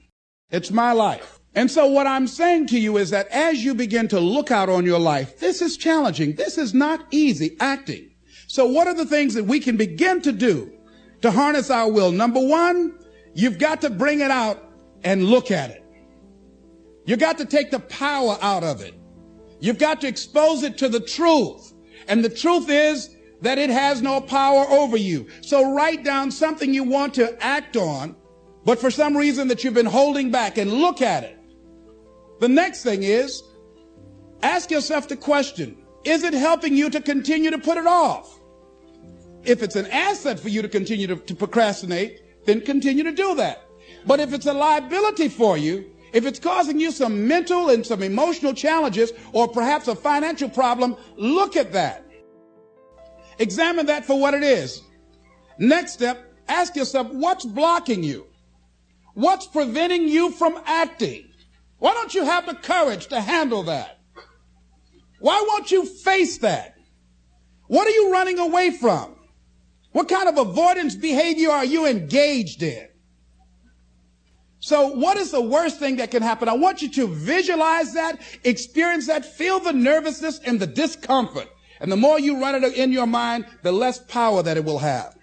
It's my life. And so what I'm saying to you is that as you begin to look out on your life, this is challenging. This is not easy acting. So what are the things that we can begin to do to harness our will? Number one, you've got to bring it out and look at it. You've got to take the power out of it. You've got to expose it to the truth. And the truth is that it has no power over you. So write down something you want to act on, but for some reason that you've been holding back, and look at it. The next thing is, ask yourself the question, is it helping you to continue to put it off? If it's an asset for you to continue to procrastinate, then continue to do that. But if it's a liability for you, if it's causing you some mental and some emotional challenges, or perhaps a financial problem, look at that. Examine that for what it is. Next step, ask yourself, what's blocking you? What's preventing you from acting? Why don't you have the courage to handle that? Why won't you face that? What are you running away from? What kind of avoidance behavior are you engaged in? So what is the worst thing that can happen? I want you to visualize that, experience that, feel the nervousness and the discomfort. And the more you run it in your mind, the less power that it will have.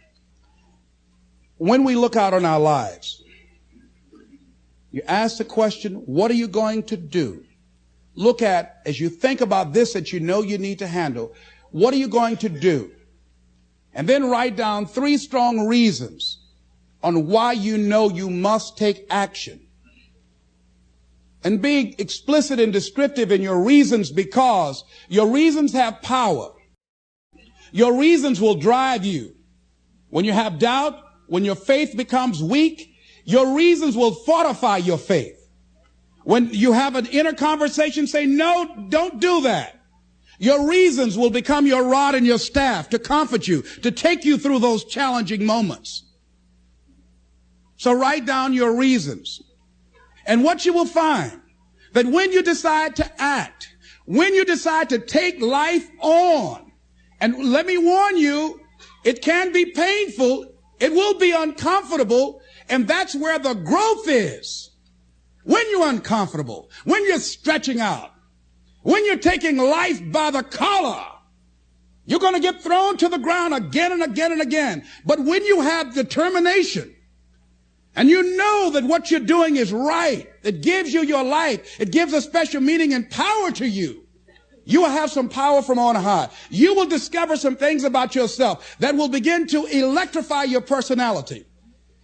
When we look out on our lives, you ask the question, what are you going to do? Look at, as you think about this that you know you need to handle, what are you going to do? And then write down 3 strong reasons on why you know you must take action. And be explicit and descriptive in your reasons, because your reasons have power. Your reasons will drive you. When you have doubt, when your faith becomes weak, your reasons will fortify your faith. When you have an inner conversation, say, no, don't do that. Your reasons will become your rod and your staff to comfort you, to take you through those challenging moments. So write down your reasons. And what you will find, that when you decide to act, when you decide to take life on, and let me warn you, it can be painful, it will be uncomfortable, and that's where the growth is. When you're uncomfortable, when you're stretching out, when you're taking life by the collar, you're going to get thrown to the ground again and again and again. But when you have determination, and you know that what you're doing is right, it gives you your life, it gives a special meaning and power to you, you will have some power from on high. You will discover some things about yourself that will begin to electrify your personality.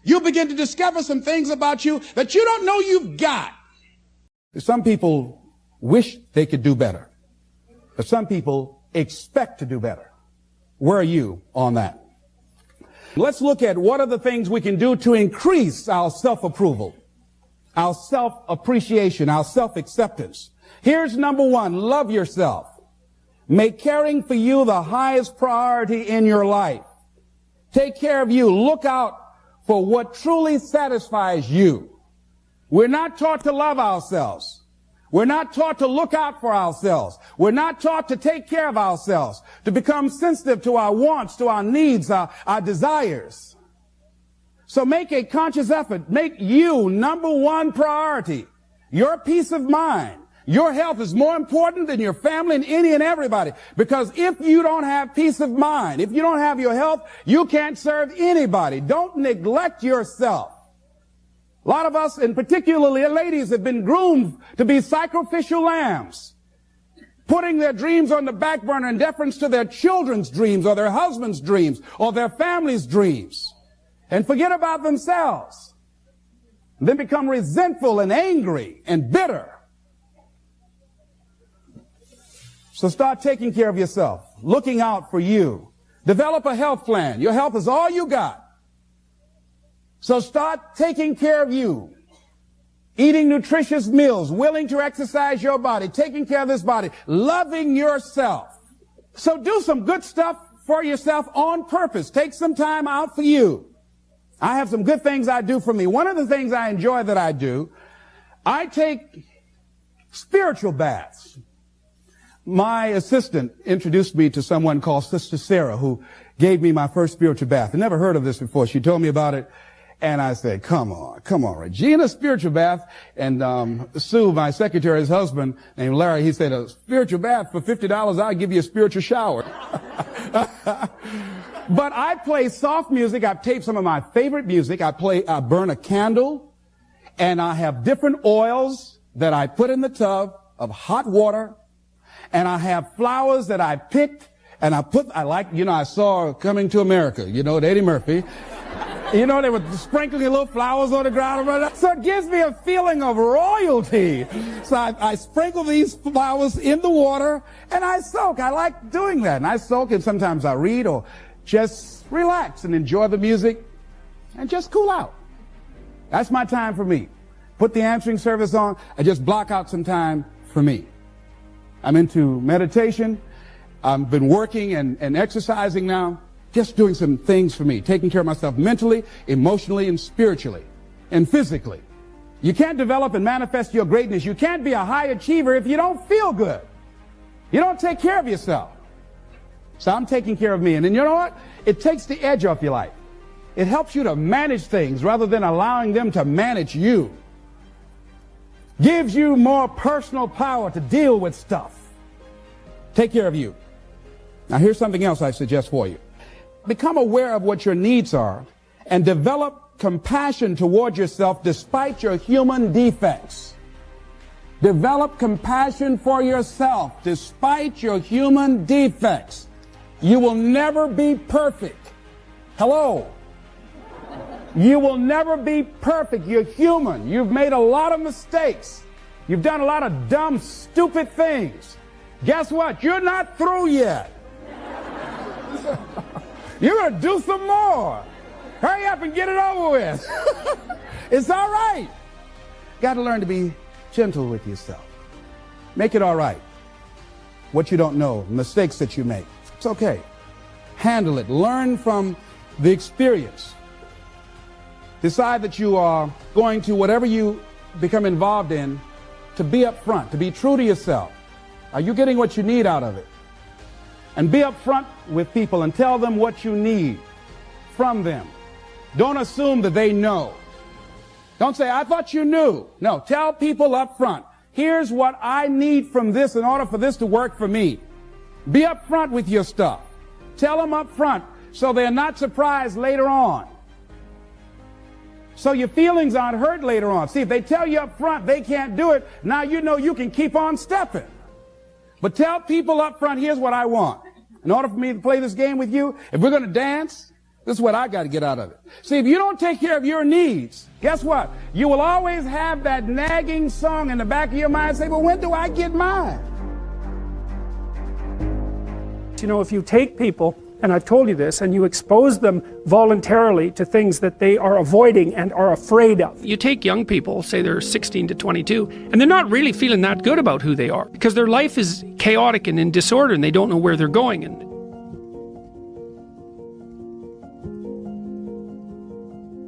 You'll begin to discover some things about you that you don't know you've got. Some people wish they could do better, but some people expect to do better. Where are you on that? Let's look at what are the things we can do to increase our self-approval, our self-appreciation, our self-acceptance. Here's number one, love yourself. Make caring for you the highest priority in your life. Take care of you. Look out for what truly satisfies you. We're not taught to love ourselves. We're not taught to look out for ourselves. We're not taught to take care of ourselves, to become sensitive to our wants, to our needs, our desires. So make a conscious effort. Make you number one priority. Your peace of mind. Your health is more important than your family and any and everybody. Because if you don't have peace of mind, if you don't have your health, you can't serve anybody. Don't neglect yourself. A lot of us, and particularly ladies, have been groomed to be sacrificial lambs, putting their dreams on the back burner in deference to their children's dreams or their husband's dreams or their family's dreams, and forget about themselves, and then become resentful and angry and bitter. So start taking care of yourself, looking out for you. Develop a health plan. Your health is all you got. So start taking care of you, eating nutritious meals, willing to exercise your body, taking care of this body, loving yourself. So do some good stuff for yourself on purpose. Take some time out for you. I have some good things I do for me. One of the things I enjoy that I do, I take spiritual baths. My assistant introduced me to someone called Sister Sarah, who gave me my first spiritual bath. I never heard of this before. She told me about it. And I said, come on, Regina, spiritual bath. And Sue, my secretary's husband, named Larry, he said, a spiritual bath for $50, I'll give you a spiritual shower. But I play soft music. I've taped some of my favorite music. I burn a candle, and I have different oils that I put in the tub of hot water, and I have flowers that I picked, and I saw Coming to America, Eddie Murphy. They were sprinkling little flowers on the ground. So it gives me a feeling of royalty. So I sprinkle these flowers in the water, and I soak. I like doing that. And I soak, and sometimes I read or just relax and enjoy the music and just cool out. That's my time for me. Put the answering service on. I just block out some time for me. I'm into meditation. I've been working and exercising now. Just doing some things for me, taking care of myself mentally, emotionally, and spiritually, and physically. You can't develop and manifest your greatness. You can't be a high achiever if you don't feel good. You don't take care of yourself. So I'm taking care of me. And then you know what? It takes the edge off your life. It helps you to manage things rather than allowing them to manage you. Gives you more personal power to deal with stuff. Take care of you. Now here's something else I suggest for you. Become aware of what your needs are and develop compassion toward yourself despite your human defects. Develop compassion for yourself despite your human defects. You will never be perfect. Hello. You will never be perfect. You're human. You've made a lot of mistakes. You've done a lot of dumb, stupid things. Guess what? You're not through yet. You're going to do some more. Hurry up and get it over with. It's all right. Got to learn to be gentle with yourself. Make it all right. what you don't know, mistakes that you make. It's okay. Handle it. Learn from the experience. Decide that you are going to, whatever you become involved in, to be upfront, to be true to yourself. Are you getting what you need out of it? And be upfront with people and tell them what you need from them. Don't assume that they know. Don't say, I thought you knew. No, tell people up front, here's what I need from this in order for this to work for me. Be up front with your stuff. Tell them up front so they're not surprised later on. So your feelings aren't hurt later on. See, if they tell you up front they can't do it, now you know you can keep on stepping. But tell people up front, here's what I want. In order for me to play this game with you, if we're going to dance, this is what I got to get out of it. See, if you don't take care of your needs, guess what? You will always have that nagging song in the back of your mind say, well, when do I get mine? You know, if you take people, and I've told you this, and you expose them voluntarily to things that they are avoiding and are afraid of. You take young people, say they're 16 to 22, and they're not really feeling that good about who they are because their life is chaotic and in disorder and they don't know where they're going. And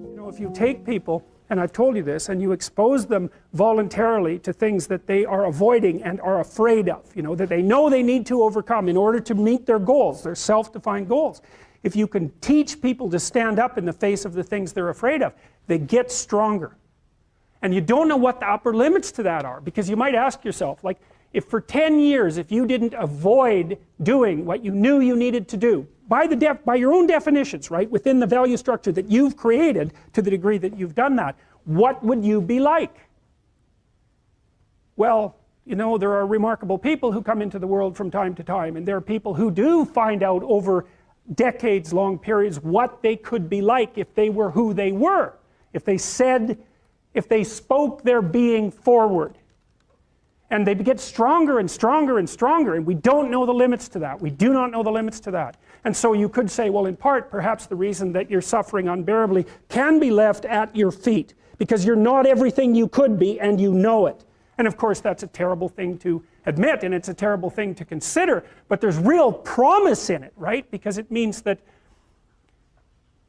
you know, if you take people, and I've told you this, and you expose them voluntarily to things that they are avoiding and are afraid of, you know, that they know they need to overcome in order to meet their goals, their self-defined goals. If you can teach people to stand up in the face of the things they're afraid of, they get stronger. And you don't know what the upper limits to that are, because you might ask yourself, like, if for 10 years, if you didn't avoid doing what you knew you needed to do, by your own definitions, right, within the value structure that you've created to the degree that you've done that, what would you be like? Well, you know, there are remarkable people who come into the world from time to time, and there are people who do find out over decades-long periods what they could be like if they were who they were, if they spoke their being forward. And they get stronger and stronger and stronger, and we don't know the limits to that. We do not know the limits to that. And so you could say, well, in part, perhaps the reason that you're suffering unbearably can be left at your feet, because you're not everything you could be, and you know it. And of course, that's a terrible thing to admit, and it's a terrible thing to consider, but there's real promise in it, right? Because it means that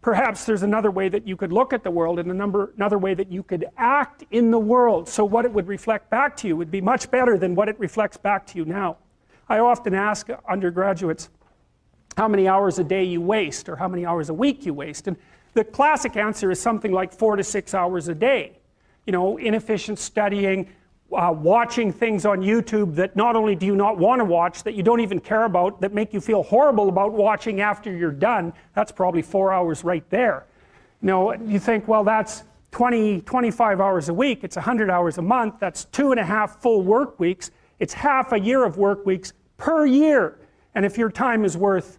perhaps there's another way that you could look at the world and another way that you could act in the world, so what it would reflect back to you would be much better than what it reflects back to you now. I often ask undergraduates how many hours a day you waste or how many hours a week you waste, and the classic answer is something like 4 to 6 hours a day. You know, inefficient studying, watching things on YouTube that not only do you not want to watch, that you don't even care about, that make you feel horrible about watching after you're done. That's probably 4 hours right there. You know, you think, well, that's 25 hours a week, it's 100 hours a month, that's 2.5 full work weeks, it's half a year of work weeks per year. And if your time is worth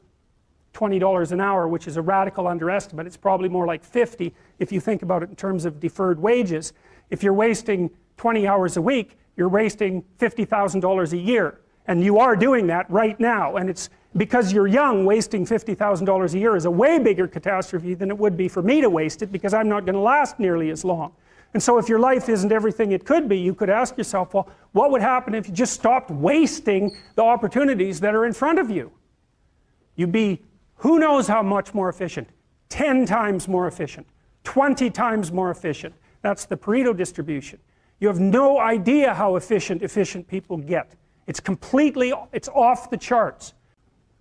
$20 an hour, which is a radical underestimate, it's probably more like 50 if you think about it in terms of deferred wages. If you're wasting 20 hours a week, you're wasting $50,000 a year. And you are doing that right now. And it's because you're young, wasting $50,000 a year is a way bigger catastrophe than it would be for me to waste it, because I'm not going to last nearly as long. And so if your life isn't everything it could be, you could ask yourself, well, what would happen if you just stopped wasting the opportunities that are in front of you? You'd be who knows how much more efficient, 10 times more efficient, 20 times more efficient. That's the Pareto distribution. You have no idea how efficient people get. It's off the charts.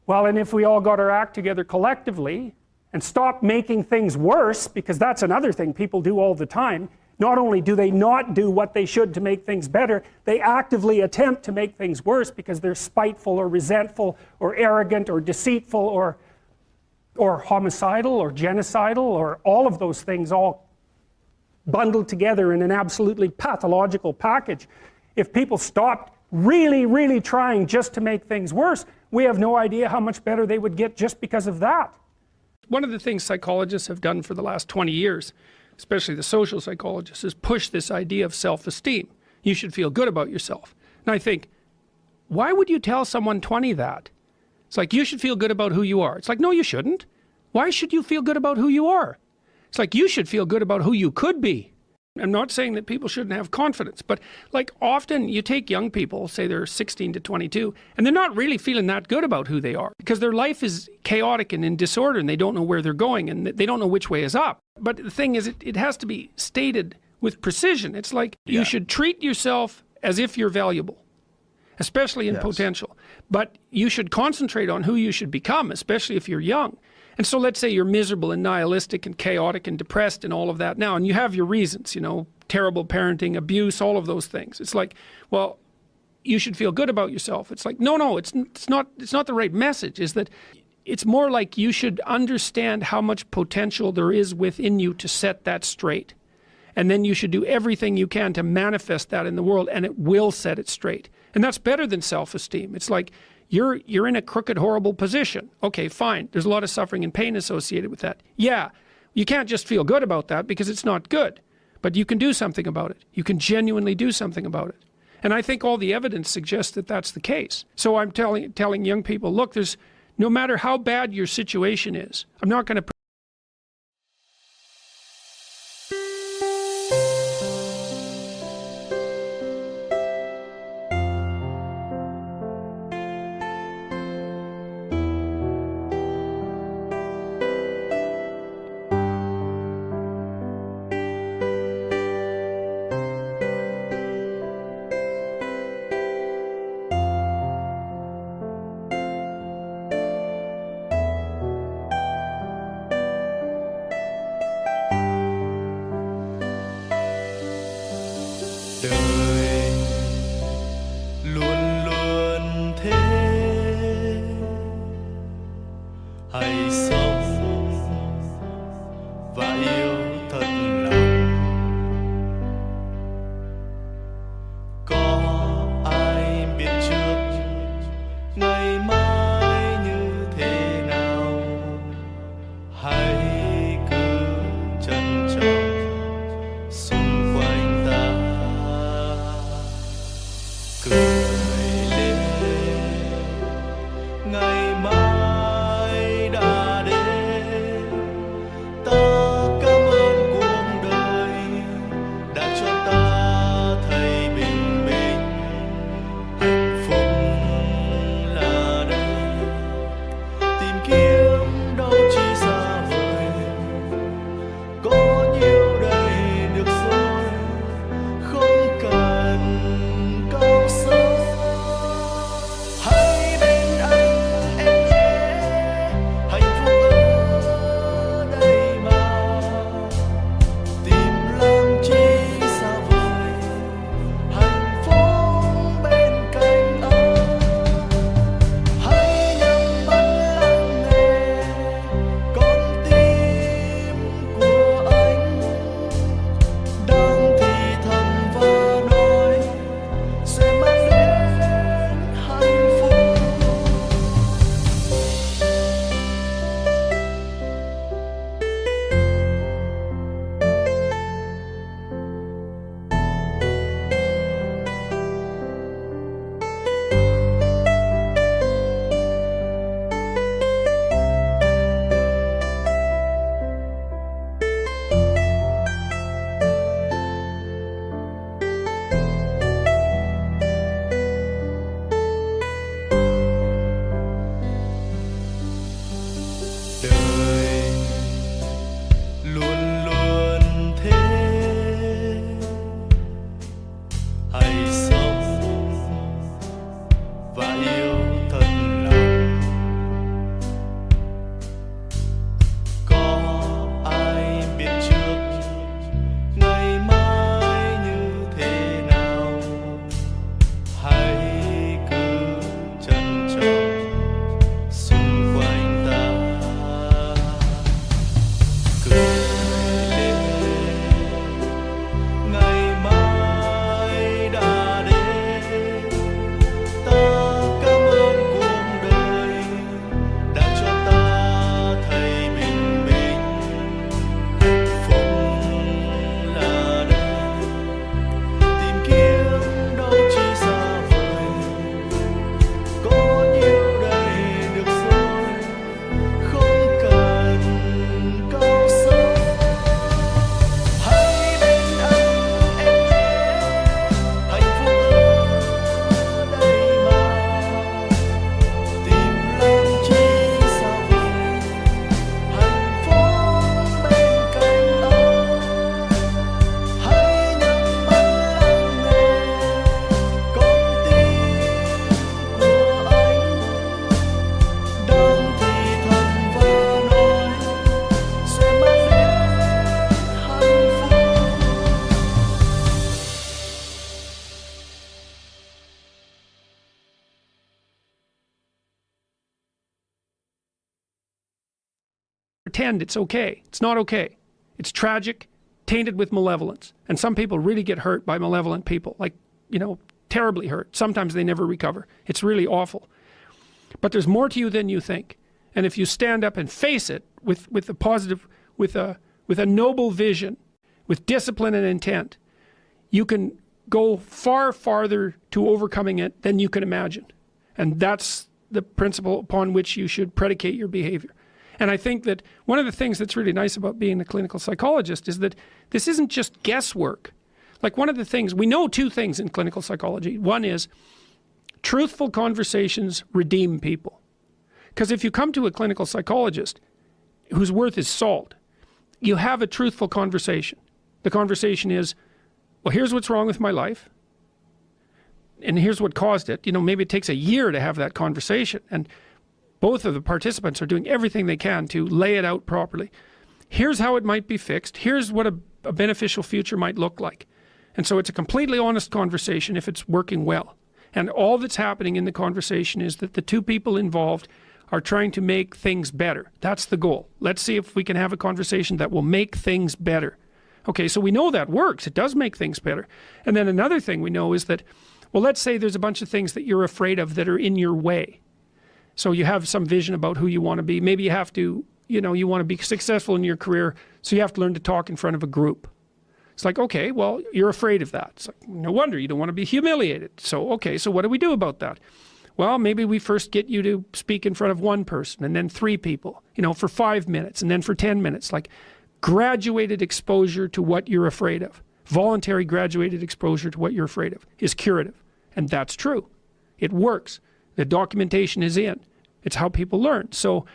Well, and if we all got our act together collectively and stopped making things worse, because that's another thing people do all the time, not only do they not do what they should to make things better, they actively attempt to make things worse because they're spiteful or resentful or arrogant or deceitful or homicidal or genocidal, or all of those things all bundled together in an absolutely pathological package. If people stopped really, really trying just to make things worse, we have no idea how much better they would get just because of that. One of the things psychologists have done for the last 20 years, especially the social psychologists, is push this idea of self-esteem. You should feel good about yourself. And I think, why would you tell someone 20 that? It's like, you should feel good about who you are. It's like, no, you shouldn't. Why should you feel good about who you are? It's like, you should feel good about who you could be. I'm not saying that people shouldn't have confidence, but like often you take young people, say they're 16 to 22, and they're not really feeling that good about who they are because their life is chaotic and in disorder and they don't know where they're going and they don't know which way is up. But the thing is, it has to be stated with precision. It's like you should treat yourself as if you're valuable, especially in potential. But you should concentrate on who you should become, especially if you're young. And so let's say you're miserable and nihilistic and chaotic and depressed and all of that now, and you have your reasons, you know, terrible parenting, abuse, all of those things. It's like, well, you should feel good about yourself. It's like, no, it's not the right message. Is that it's more like you should understand how much potential there is within you to set that straight. And then you should do everything you can to manifest that in the world, and it will set it straight. And that's better than self-esteem. It's like, you're in a crooked, horrible position. Okay, fine. There's a lot of suffering and pain associated with that. Yeah, you can't just feel good about that because it's not good. But you can do something about it. You can genuinely do something about it. And I think all the evidence suggests that that's the case. So I'm telling young people, look, no matter how bad your situation is, I'm not going to đời luôn luôn thế, hãy sống và yêu thật lòng. Có ai biết trước ngày mai như thế nào, hãy cứ trân trọng xung quanh ta, cười lên ngày mai đã đến. pretend it's okay. It's not okay. It's tragic, tainted with malevolence. And some people really get hurt by malevolent people, like, you know, terribly hurt. Sometimes they never recover. It's really awful. But there's more to you than you think. And if you stand up and face it with a positive, with a noble vision, with discipline and intent, you can go far farther to overcoming it than you can imagine. And that's the principle upon which you should predicate your behavior. And I think that one of the things that's really nice about being a clinical psychologist is that this isn't just guesswork. Like, one of the things, we know two things in clinical psychology. One is truthful conversations redeem people. Because if you come to a clinical psychologist whose worth is salt, you have a truthful conversation. The conversation is, well, here's what's wrong with my life, and here's what caused it. You know, maybe it takes a year to have that conversation, and both of the participants are doing everything they can to lay it out properly. Here's how it might be fixed. Here's what a beneficial future might look like. And so it's a completely honest conversation if it's working well. And all that's happening in the conversation is that the two people involved are trying to make things better. That's the goal. Let's see if we can have a conversation that will make things better. Okay, so we know that works. It does make things better. And then another thing we know is that, well, let's say there's a bunch of things that you're afraid of that are in your way. So you have some vision about who you want to be. Maybe you have to, you know, you want to be successful in your career, so you have to learn to talk in front of a group. It's like, okay, well, you're afraid of that. It's like, no wonder you don't want to be humiliated. So, okay, so what do we do about that? Well, maybe we first get you to speak in front of one person, and then 3 people, you know, for 5 minutes, and then for 10 minutes. Like, graduated exposure to what you're afraid of. Voluntary graduated exposure to what you're afraid of is curative. And that's true. It works. The documentation is in. It's how people learn. So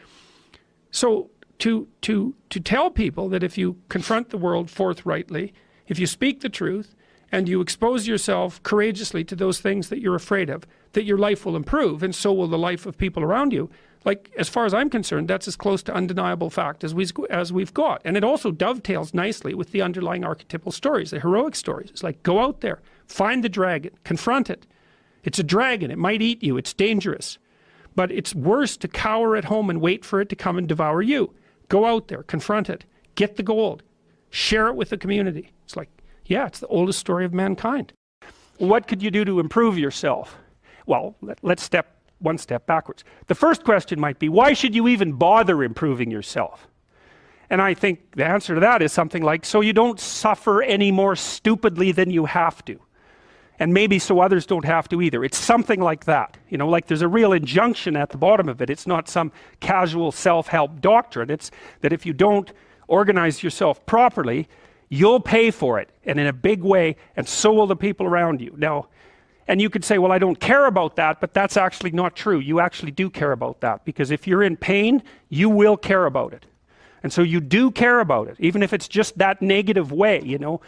to tell people that if you confront the world forthrightly, if you speak the truth, and you expose yourself courageously to those things that you're afraid of, that your life will improve, and so will the life of people around you. Like, as far as I'm concerned, that's as close to undeniable fact as we've got. And it also dovetails nicely with the underlying archetypal stories, the heroic stories. It's like, go out there, find the dragon, confront it. It's a dragon, it might eat you, it's dangerous. But it's worse to cower at home and wait for it to come and devour you. Go out there, confront it, get the gold, share it with the community. It's like, yeah, it's the oldest story of mankind. What could you do to improve yourself? Well, let's step one step backwards. The first question might be, why should you even bother improving yourself? And I think the answer to that is something like, so you don't suffer any more stupidly than you have to. And maybe so others don't have to either. It's something like that. You know, like there's a real injunction at the bottom of it. It's not some casual self-help doctrine. It's that if you don't organize yourself properly, you'll pay for it, and in a big way, and so will the people around you. Now, and you could say, well, I don't care about that, but that's actually not true. You actually do care about that, because if you're in pain, you will care about it. And so you do care about it, even if it's just that negative way, you know.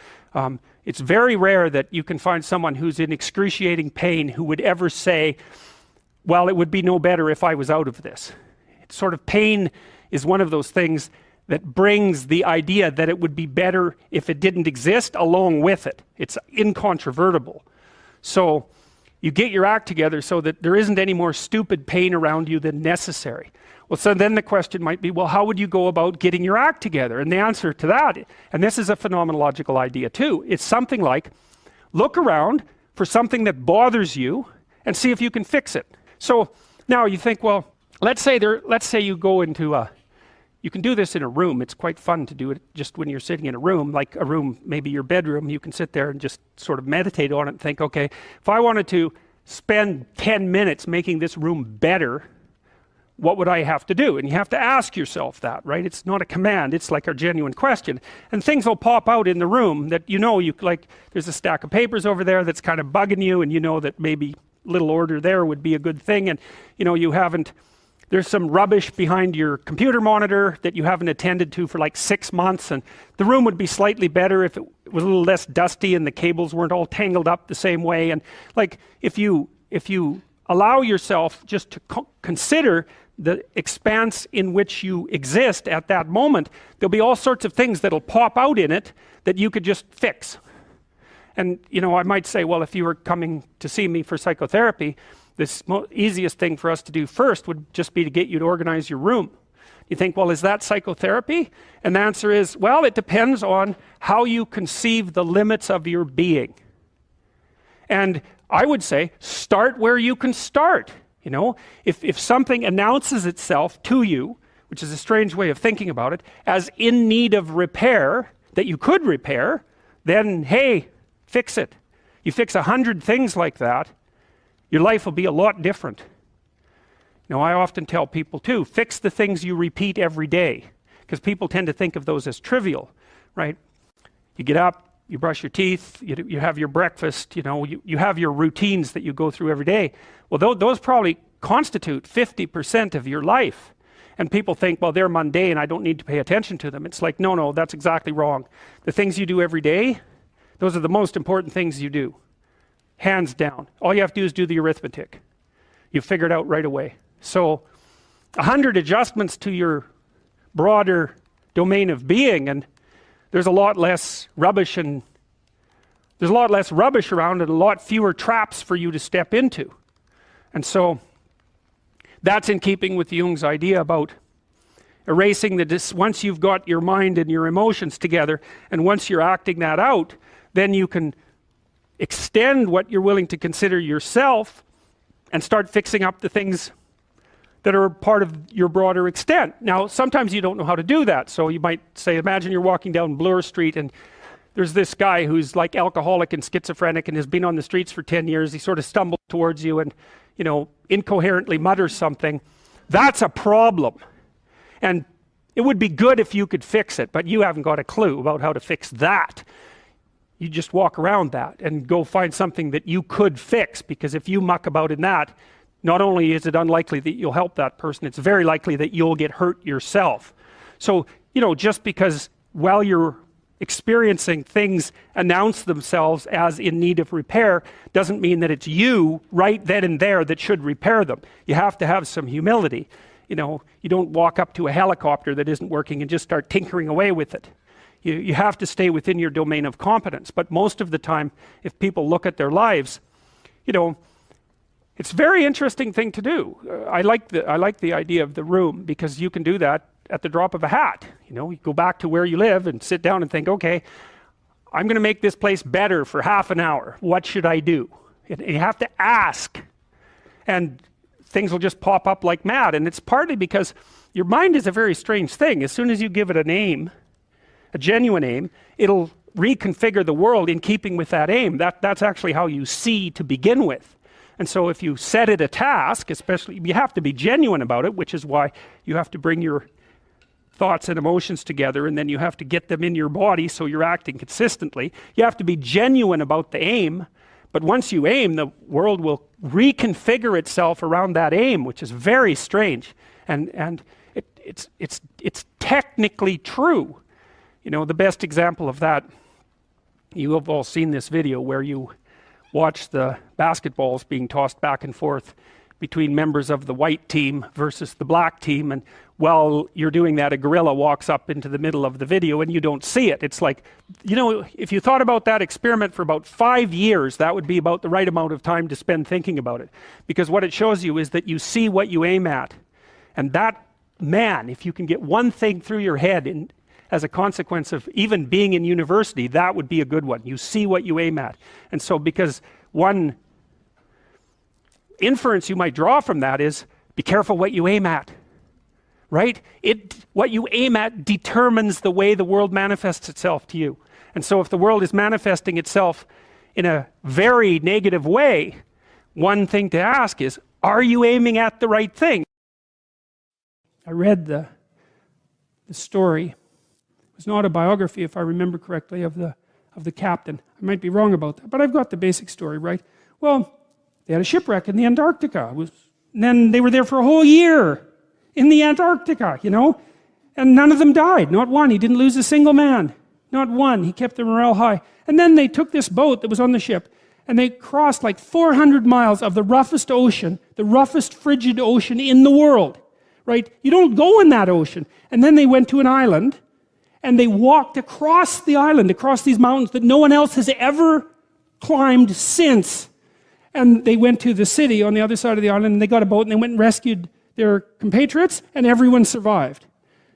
It's very rare that you can find someone who's in excruciating pain who would ever say, well, it would be no better if I was out of this. It's sort of, pain is one of those things that brings the idea that it would be better if it didn't exist along with it. It's incontrovertible. So you get your act together so that there isn't any more stupid pain around you than necessary. Well, so then the question might be, well, how would you go about getting your act together? And the answer to that, and this is a phenomenological idea too, it's something like, look around for something that bothers you and see if you can fix it. So now you think, well, let's say you go into you can do this in a room. It's quite fun to do it just when you're sitting in a room, like a room, maybe your bedroom. You can sit there and just sort of meditate on it and think, okay, if I wanted to spend 10 minutes making this room better, what would I have to do? And you have to ask yourself that, right? It's not a command, it's like a genuine question. And things will pop out in the room that you know, like there's a stack of papers over there that's kind of bugging you, and you know that maybe little order there would be a good thing, and you know, there's some rubbish behind your computer monitor that you haven't attended to for like 6 months, and the room would be slightly better if it was a little less dusty and the cables weren't all tangled up the same way. And like, if you allow yourself just to consider the expanse in which you exist at that moment, there'll be all sorts of things that'll pop out in it that you could just fix. And you know, I might say, well, if you were coming to see me for psychotherapy, the easiest thing for us to do first would just be to get you to organize your room. You think, well, is that psychotherapy? And the answer is, well, it depends on how you conceive the limits of your being. And I would say, start where you can start. You know, if something announces itself to you, which is a strange way of thinking about it, as in need of repair, that you could repair, then hey, fix it. You fix 100 things like that, your life will be a lot different. Now, I often tell people too, fix the things you repeat every day, because people tend to think of those as trivial, right? You get up, you brush your teeth, you have your breakfast, you know, you have your routines that you go through every day. Well, those probably constitute 50% of your life. And people think, well, they're mundane, I don't need to pay attention to them. It's like, no, that's exactly wrong. The things you do every day, those are the most important things you do. Hands down. All you have to do is do the arithmetic. You figure it out right away. So 100 adjustments to your broader domain of being, and there's a lot less rubbish around and a lot fewer traps for you to step into. And so that's in keeping with Jung's idea about erasing once you've got your mind and your emotions together, and once you're acting that out, then you can extend what you're willing to consider yourself and start fixing up the things that are part of your broader extent. Now, sometimes you don't know how to do that. So you might say, imagine you're walking down Bloor Street and there's this guy who's like alcoholic and schizophrenic and has been on the streets for 10 years. He sort of stumbles towards you and, you know, incoherently mutters something. That's a problem. And it would be good if you could fix it, but you haven't got a clue about how to fix that. You just walk around that and go find something that you could fix, because if you muck about in that, not only is it unlikely that you'll help that person, it's very likely that you'll get hurt yourself. So, you know, just because while you're experiencing things announce themselves as in need of repair, doesn't mean that it's you right then and there that should repair them. You have to have some humility. You know, you don't walk up to a helicopter that isn't working and just start tinkering away with it. You have to stay within your domain of competence. But most of the time, if people look at their lives, you know, it's a very interesting thing to do. I like the idea of the room, because you can do that at the drop of a hat. You know, you go back to where you live and sit down and think, okay, I'm going to make this place better for half an hour. What should I do? And you have to ask, and things will just pop up like mad. And it's partly because your mind is a very strange thing. As soon as you give it a name, a genuine aim, it'll reconfigure the world in keeping with that aim. That's actually how you see to begin with. And so if you set it a task, especially, you have to be genuine about it, which is why you have to bring your thoughts and emotions together, and then you have to get them in your body so you're acting consistently. You have to be genuine about the aim, but once you aim, the world will reconfigure itself around that aim, which is very strange. And it's technically true. You know, the best example of that, you have all seen this video where you watch the basketballs being tossed back and forth between members of the white team versus the black team, and while you're doing that, a gorilla walks up into the middle of the video and you don't see it. It's like, you know, if you thought about that experiment for about 5 years, that would be about the right amount of time to spend thinking about it, because what it shows you is that you see what you aim at. And that, man, if you can get one thing through your head as a consequence of even being in university, that would be a good one. You see what you aim at. And so, because one inference you might draw from that is, be careful what you aim at, right? What you aim at determines the way the world manifests itself to you. And so if the world is manifesting itself in a very negative way, one thing to ask is, are you aiming at the right thing? I read the story. It's not a biography, if I remember correctly, of the captain. I might be wrong about that, but I've got the basic story right. Well, they had a shipwreck in the Antarctica. And then they were there for a whole year in the Antarctica, you know, and none of them died. Not one. He didn't lose a single man. Not one. He kept their morale high. And then they took this boat that was on the ship, and they crossed like 400 miles of the roughest ocean, the roughest frigid ocean in the world, right? You don't go in that ocean. And then they went to an island, and they walked across the island, across these mountains that no one else has ever climbed since. And they went to the city on the other side of the island, and they got a boat, and they went and rescued their compatriots, and everyone survived.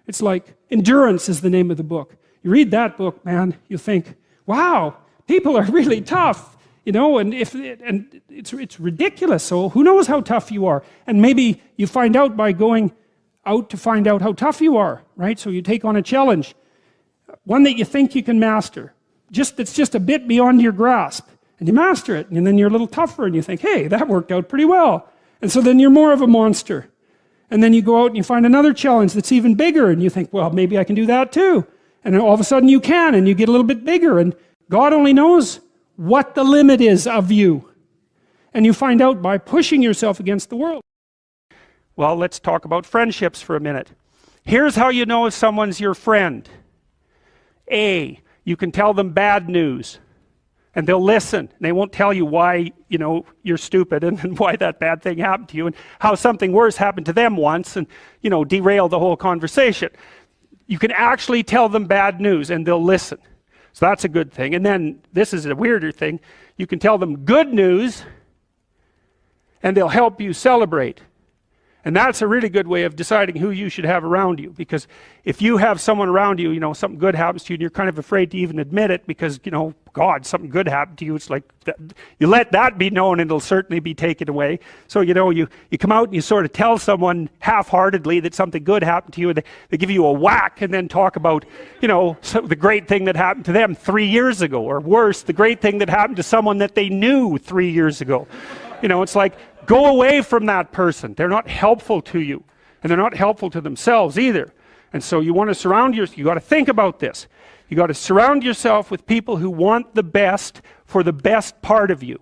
It's like Endurance is the name of the book. You read that book, man, you think, wow, people are really tough, you know, and it's ridiculous. So who knows how tough you are? And maybe you find out by going out to find out how tough you are, right? So you take on a challenge, one that you think you can master, that's just a bit beyond your grasp, and you master it, and then you're a little tougher, and you think, hey, that worked out pretty well. And so then you're more of a monster. And then you go out and you find another challenge that's even bigger, and you think, well, maybe I can do that too. And then all of a sudden you can, and you get a little bit bigger, and God only knows what the limit is of you. And you find out by pushing yourself against the world. Well, let's talk about friendships for a minute. Here's how you know if someone's your friend. A, you can tell them bad news, and they'll listen. They won't tell you why, you know, you're stupid and why that bad thing happened to you and how something worse happened to them once and, you know, derail the whole conversation. You can actually tell them bad news and they'll listen. So that's a good thing. And then this is a weirder thing. You can tell them good news and they'll help you celebrate. And that's a really good way of deciding who you should have around you, because if you have someone around you, you know, something good happens to you and you're kind of afraid to even admit it because, you know, God, something good happened to you. It's like, you let that be known and it'll certainly be taken away. So, you know, you come out and you sort of tell someone half-heartedly that something good happened to you, and they give you a whack and then talk about, you know, the great thing that happened to them 3 years ago, or worse, the great thing that happened to someone that they knew 3 years ago. You know, it's like, go away from that person. They're not helpful to you, and they're not helpful to themselves either. And so you want to surround yourself, you got to think about this. You got to surround yourself with people who want the best for the best part of you.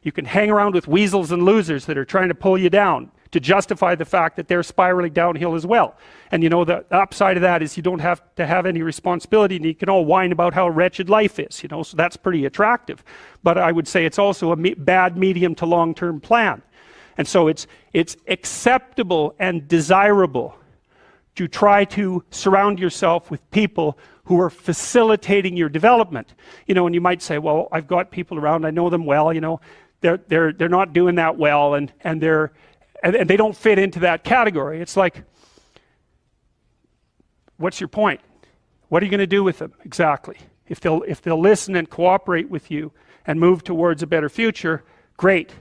You can hang around with weasels and losers that are trying to pull you down to justify the fact that they're spiraling downhill as well. And you know, the upside of that is you don't have to have any responsibility, and you can all whine about how wretched life is, you know, so that's pretty attractive. But I would say it's also a bad medium to long-term plan. And so it's acceptable and desirable to try to surround yourself with people who are facilitating your development. You know, and you might say, well, I've got people around, I know them well, you know, they're not doing that well, and they don't fit into that category. It's like, what's your point? What are you going to do with them exactly? If they'll listen and cooperate with you and move towards a better future, great.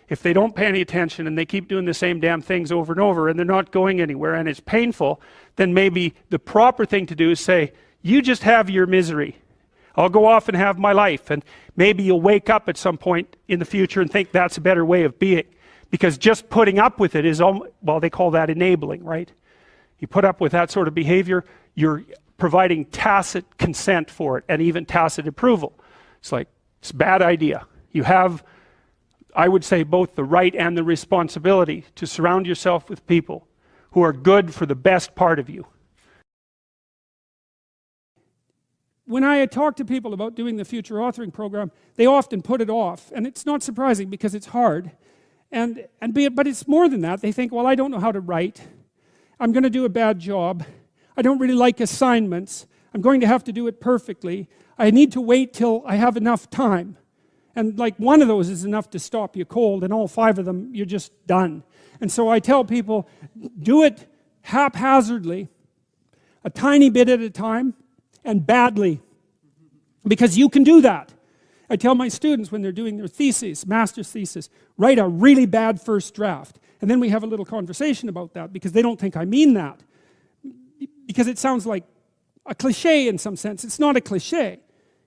If they don't pay any attention and they keep doing the same damn things over and over and they're not going anywhere and it's painful, then maybe the proper thing to do is say, you just have your misery. I'll go off and have my life. And maybe you'll wake up at some point in the future and think that's a better way of being. Because just putting up with it is, well, they call that enabling, right? You put up with that sort of behavior, you're providing tacit consent for it, and even tacit approval. It's like, it's a bad idea. You have, I would say, both the right and the responsibility to surround yourself with people who are good for the best part of you. When I talk to people about doing the future authoring program, they often put it off, and it's not surprising because it's hard. But it's more than that. They think, well, I don't know how to write. I'm going to do a bad job. I don't really like assignments. I'm going to have to do it perfectly. I need to wait till I have enough time. And like one of those is enough to stop you cold, and all 5 of them, you're just done. And so I tell people, do it haphazardly, a tiny bit at a time, and badly. Because you can do that. I tell my students when they're doing their thesis, master's thesis, write a really bad first draft. And then we have a little conversation about that because they don't think I mean that. Because it sounds like a cliche in some sense. It's not a cliche.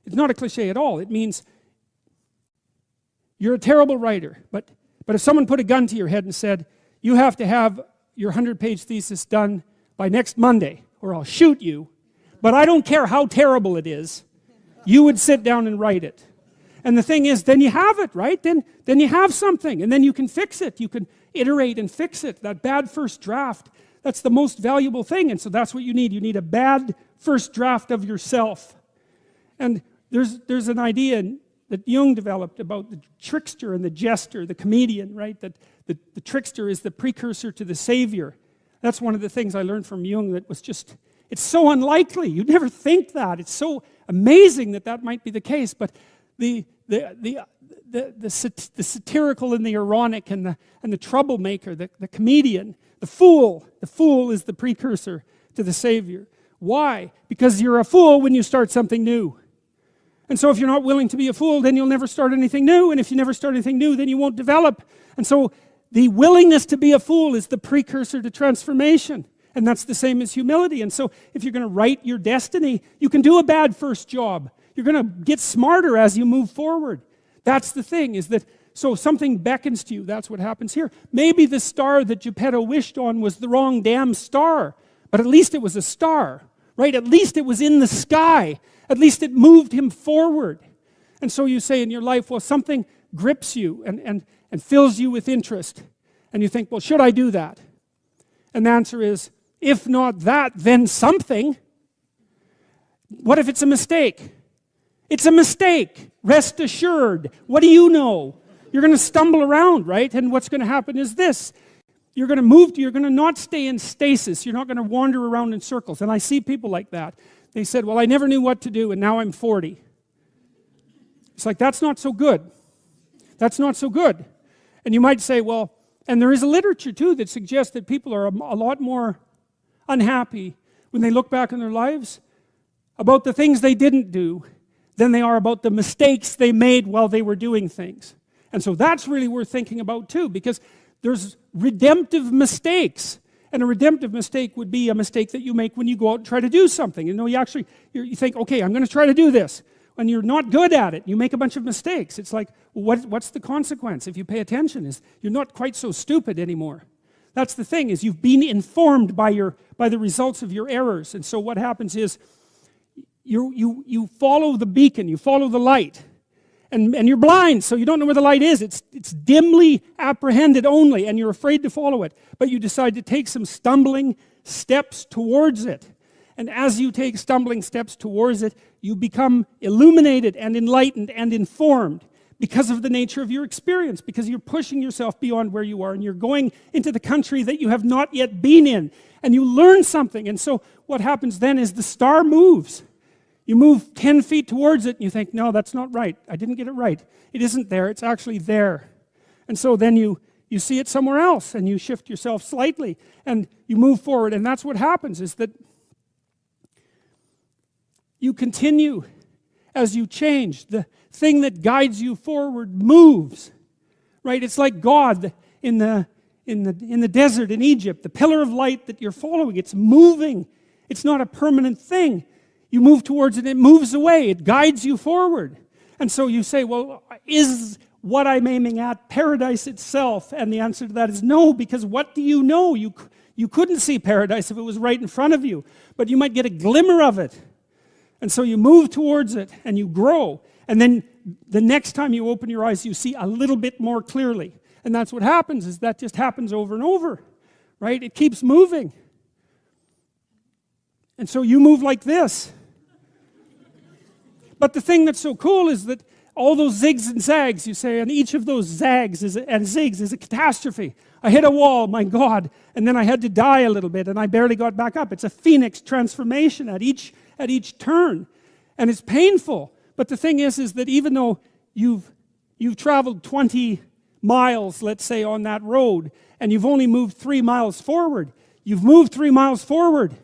It's not a cliche at all. It means you're a terrible writer. But if someone put a gun to your head and said, you have to have your 100-page thesis done by next Monday or I'll shoot you, but I don't care how terrible it is, you would sit down and write it. And the thing is, then you have it, right? Then you have something, and then you can fix it. You can iterate and fix it. That bad first draft, that's the most valuable thing, and so that's what you need. You need a bad first draft of yourself. And there's an idea that Jung developed about the trickster and the jester, the comedian, right? That the trickster is the precursor to the savior. That's one of the things I learned from Jung that was just, it's so unlikely. You'd never think that. It's so amazing that might be the case, but the satirical and the ironic and the troublemaker, the comedian, The fool is the precursor to the Savior. Why? Because you're a fool when you start something new. And so if you're not willing to be a fool, then you'll never start anything new. And if you never start anything new, then you won't develop. And so the willingness to be a fool is the precursor to transformation. And that's the same as humility. And so if you're going to write your destiny, you can do a bad first job. You're going to get smarter as you move forward. That's the thing, is that so something beckons to you. That's what happens here. Maybe the star that Geppetto wished on was the wrong damn star, but at least it was a star, right? At least it was in the sky. At least it moved him forward. And so you say in your life, well, something grips you and fills you with interest. And you think, well, should I do that? And the answer is, if not that, then something. What if it's a mistake? It's a mistake. Rest assured. What do you know? You're going to stumble around, right? And what's going to happen is this. You're going to not stay in stasis. You're not going to wander around in circles. And I see people like that. They said, well, I never knew what to do, and now I'm 40. It's like, that's not so good. That's not so good. And you might say, well, and there is a literature, too, that suggests that people are a lot more unhappy when they look back on their lives about the things they didn't do than they are about the mistakes they made while they were doing things. And so that's really worth thinking about too, because there's redemptive mistakes. And a redemptive mistake would be a mistake that you make when you go out and try to do something. You know, you think, okay, I'm going to try to do this. When you're not good at it, you make a bunch of mistakes. It's like, well, what's the consequence? If you pay attention, is you're not quite so stupid anymore. That's the thing, is you've been informed by the results of your errors. And so what happens is you follow the beacon, you follow the light. And you're blind, so you don't know where the light is. It's dimly apprehended only, and you're afraid to follow it. But you decide to take some stumbling steps towards it. And as you take stumbling steps towards it, you become illuminated and enlightened and informed because of the nature of your experience, because you're pushing yourself beyond where you are, and you're going into the country that you have not yet been in, and you learn something. And so what happens then is the star moves. You move 10 feet towards it and you think, no, that's not right. I didn't get it right. It isn't there. It's actually there. And so then you see it somewhere else and you shift yourself slightly and you move forward. And that's what happens, is that you continue as you change. The thing that guides you forward moves, right? It's like God in the desert in Egypt. The pillar of light that you're following, it's moving. It's not a permanent thing. You move towards it, it moves away, it guides you forward. And so you say, well, is what I'm aiming at paradise itself? And the answer to that is no, because what do you know? You couldn't see paradise if it was right in front of you, but you might get a glimmer of it. And so you move towards it and you grow. And then the next time you open your eyes, you see a little bit more clearly. And that's what happens, is that just happens over and over, right? It keeps moving. And so you move like this. But the thing that's so cool is that all those zigs and zags, you say, and each of those zags and zigs is a catastrophe. I hit a wall, my God, and then I had to die a little bit, and I barely got back up. It's a phoenix transformation at each turn, and it's painful. But the thing is that even though you've traveled 20 miles, let's say, on that road, and you've only moved 3 miles forward, you've moved 3 miles forward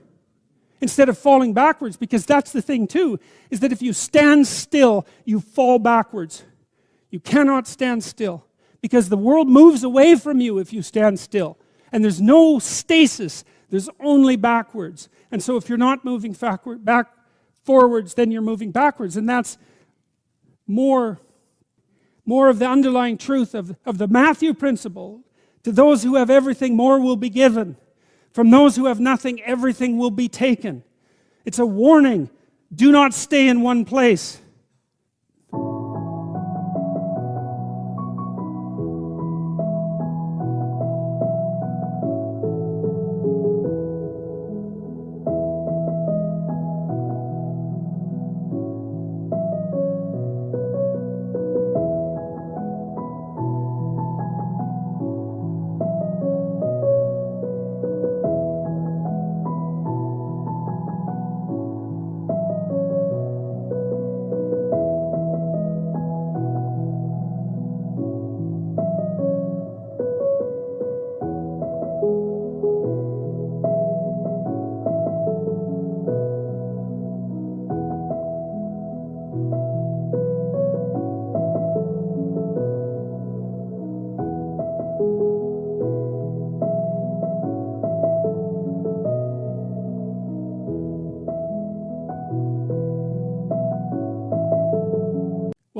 instead of falling backwards, because that's the thing too, is that if you stand still, you fall backwards. You cannot stand still, because the world moves away from you if you stand still. And there's no stasis, there's only backwards. And so if you're not moving forwards, then you're moving backwards. And that's more of the underlying truth of the Matthew principle. To those who have everything, more will be given. From those who have nothing, everything will be taken. It's a warning. Do not stay in one place.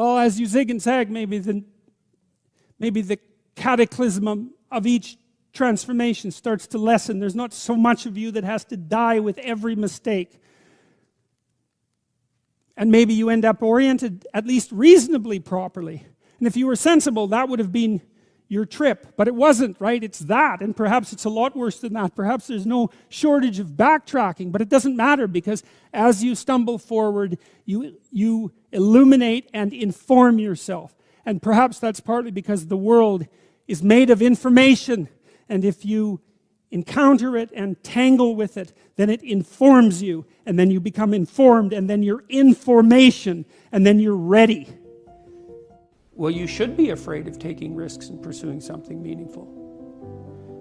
Well, as you zig and zag, maybe the cataclysm of each transformation starts to lessen. There's not so much of you that has to die with every mistake. And maybe you end up oriented at least reasonably properly. And if you were sensible, that would have been your trip. But it wasn't, right? It's that. And perhaps it's a lot worse than that. Perhaps there's no shortage of backtracking. But it doesn't matter, because as you stumble forward, you illuminate and inform yourself. And perhaps that's partly because the world is made of information. And if you encounter it and tangle with it, then it informs you. And then you become informed. And then you're information. And then you're ready. Well, you should be afraid of taking risks and pursuing something meaningful.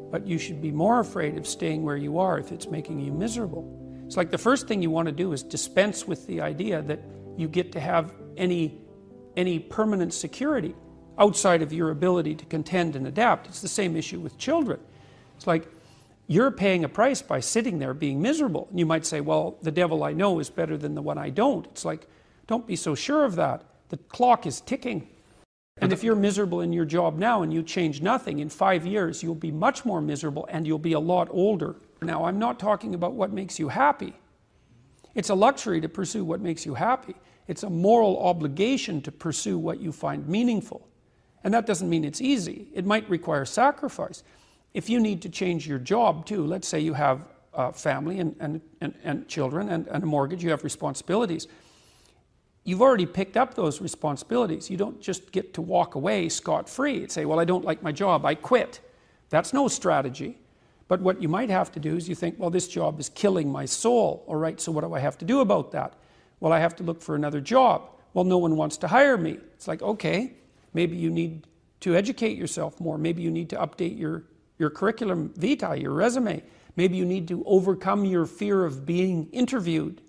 But you should be more afraid of staying where you are if it's making you miserable. It's like the first thing you want to do is dispense with the idea that you get to have any permanent security outside of your ability to contend and adapt. It's the same issue with children. It's like you're paying a price by sitting there being miserable. And you might say, well, the devil I know is better than the one I don't. It's like, don't be so sure of that. The clock is ticking. And if you're miserable in your job now and you change nothing, in 5 years you'll be much more miserable and you'll be a lot older. Now, I'm not talking about what makes you happy. It's a luxury to pursue what makes you happy. It's a moral obligation to pursue what you find meaningful. And that doesn't mean it's easy. It might require sacrifice. If you need to change your job too, let's say you have a family and children and a mortgage, you have responsibilities. You've already picked up those responsibilities. You don't just get to walk away scot-free and say, well, I don't like my job, I quit. That's no strategy. But what you might have to do is you think, well, this job is killing my soul. All right, so what do I have to do about that? Well, I have to look for another job. Well, no one wants to hire me. It's like, okay, maybe you need to educate yourself more. Maybe you need to update your curriculum vitae, your resume. Maybe you need to overcome your fear of being interviewed.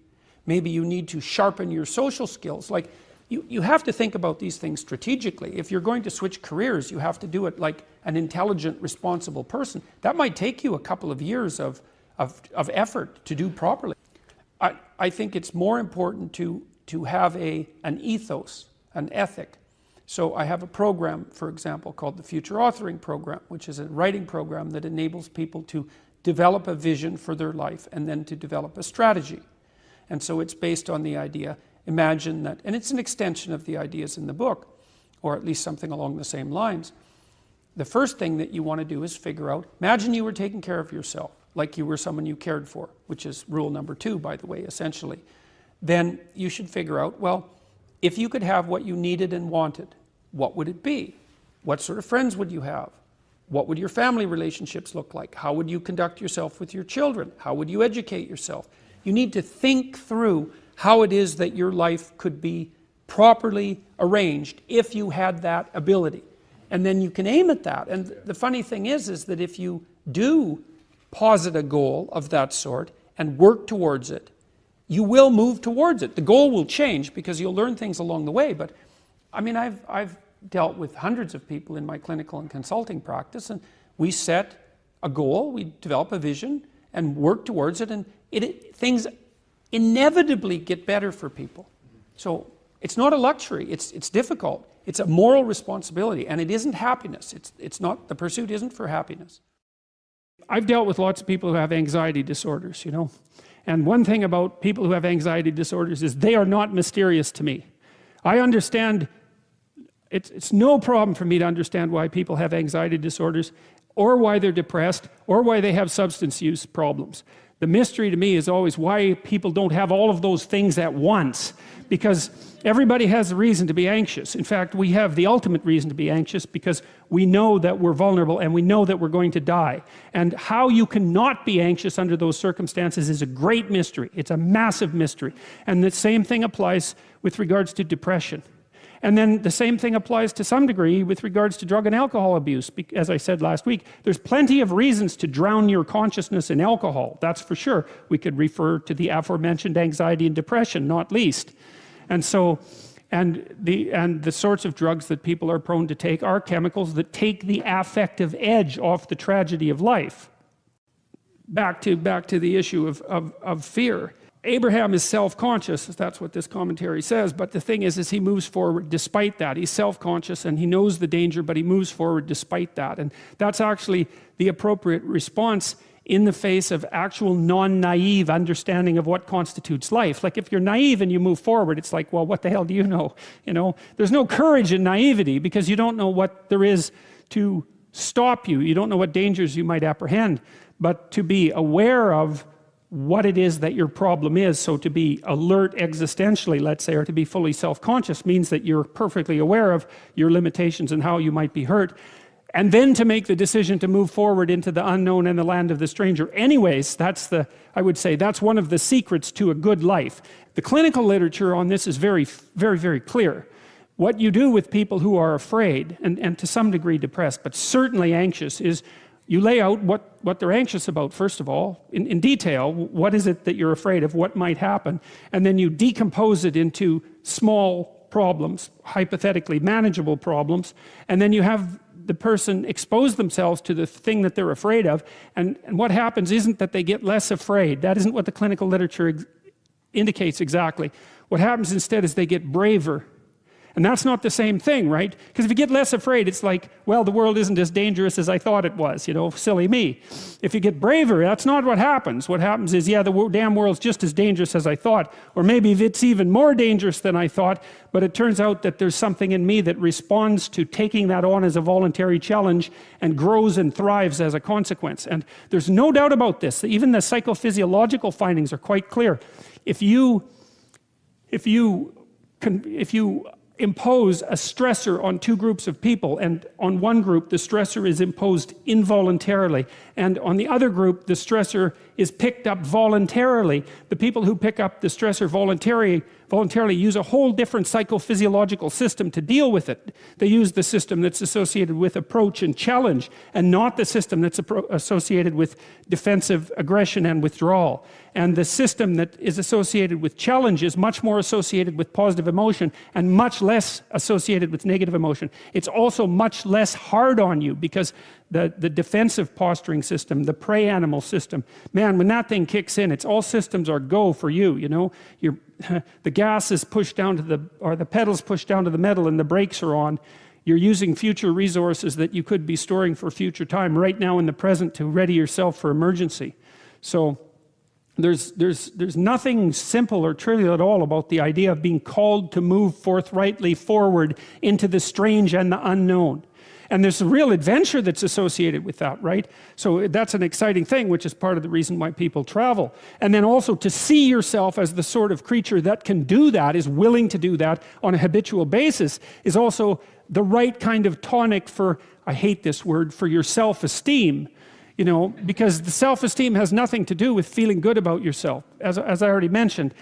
Maybe you need to sharpen your social skills. Like, you have to think about these things strategically. If you're going to switch careers, you have to do it like an intelligent, responsible person. That might take you a couple of years of effort to do properly. I think it's more important to have an ethos, an ethic. So I have a program, for example, called the Future Authoring Program, which is a writing program that enables people to develop a vision for their life and then to develop a strategy. And so it's based on the idea, imagine that, and it's an extension of the ideas in the book, or at least something along the same lines. The first thing that you want to do is figure out, imagine you were taking care of yourself, like you were someone you cared for, which is rule number 2, by the way, essentially. Then you should figure out, well, if you could have what you needed and wanted, what would it be? What sort of friends would you have? What would your family relationships look like? How would you conduct yourself with your children? How would you educate yourself? You need to think through how it is that your life could be properly arranged if you had that ability. And then you can aim at that. And the funny thing is that if you do posit a goal of that sort and work towards it, you will move towards it. The goal will change because you'll learn things along the way. But I mean, I've dealt with hundreds of people in my clinical and consulting practice, and we set a goal, we develop a vision and work towards it, and things inevitably get better for people. So it's not a luxury, it's difficult. It's a moral responsibility, and it isn't happiness. It's not, the pursuit isn't for happiness. I've dealt with lots of people who have anxiety disorders, you know. And one thing about people who have anxiety disorders is they are not mysterious to me. I understand, it's no problem for me to understand why people have anxiety disorders, or why they're depressed, or why they have substance use problems. The mystery to me is always why people don't have all of those things at once, because everybody has a reason to be anxious. In fact, we have the ultimate reason to be anxious because we know that we're vulnerable and we know that we're going to die. And how you can not be anxious under those circumstances is a great mystery. It's a massive mystery. And the same thing applies with regards to depression. And then the same thing applies to some degree with regards to drug and alcohol abuse. As I said last week, there's plenty of reasons to drown your consciousness in alcohol, that's for sure. We could refer to the aforementioned anxiety and depression, not least. And so, and the sorts of drugs that people are prone to take are chemicals that take the affective edge off the tragedy of life. Back to the issue of fear. Abraham is self-conscious, that's what this commentary says, but the thing is he moves forward despite that. He's self-conscious and he knows the danger, but he moves forward despite that. And that's actually the appropriate response in the face of actual non-naive understanding of what constitutes life. Like if you're naive and you move forward, it's like, well, what the hell do you know? You know, there's no courage in naivety because you don't know what there is to stop you. You don't know what dangers you might apprehend. But to be aware of what it is that your problem is, so to be alert existentially, let's say, or to be fully self-conscious means that you're perfectly aware of your limitations and how you might be hurt. And then to make the decision to move forward into the unknown and the land of the stranger. Anyways, I would say that's one of the secrets to a good life. The clinical literature on this is very, very, very clear. What you do with people who are afraid, and to some degree depressed, but certainly anxious, is you lay out what they're anxious about, first of all, in detail. What is it that you're afraid of? What might happen? And then you decompose it into small problems, hypothetically manageable problems, and then you have the person expose themselves to the thing that they're afraid of, and what happens isn't that they get less afraid. That isn't what the clinical literature indicates exactly. What happens instead is they get braver. And that's not the same thing, right? Because if you get less afraid, it's like, well, the world isn't as dangerous as I thought it was, you know, silly me. If you get braver, that's not what happens. What happens is, yeah, the damn world's just as dangerous as I thought, or maybe it's even more dangerous than I thought, but it turns out that there's something in me that responds to taking that on as a voluntary challenge and grows and thrives as a consequence. And there's no doubt about this. Even the psychophysiological findings are quite clear. If you impose a stressor on two groups of people, and on one group the stressor is imposed involuntarily, and on the other group the stressor is picked up voluntarily, the people who pick up the stressor voluntarily use a whole different psychophysiological system to deal with it. They use the system that's associated with approach and challenge, and not the system that's associated with defensive aggression and withdrawal. And the system that is associated with challenge is much more associated with positive emotion and much less associated with negative emotion. It's also much less hard on you because the defensive posturing system, the prey animal system, man, when that thing kicks in, it's all systems are go for you, you know. The gas is pushed down to the pedals pushed down to the metal and the brakes are on. You're using future resources that you could be storing for future time right now in the present to ready yourself for emergency. So there's nothing simple or trivial at all about the idea of being called to move forthrightly forward into the strange and the unknown. And there's a real adventure that's associated with that, right? So that's an exciting thing, which is part of the reason why people travel. And then also to see yourself as the sort of creature that can do that, is willing to do that on a habitual basis, is also the right kind of tonic for, I hate this word, for your self-esteem. You know, because the self-esteem has nothing to do with feeling good about yourself. As I already mentioned,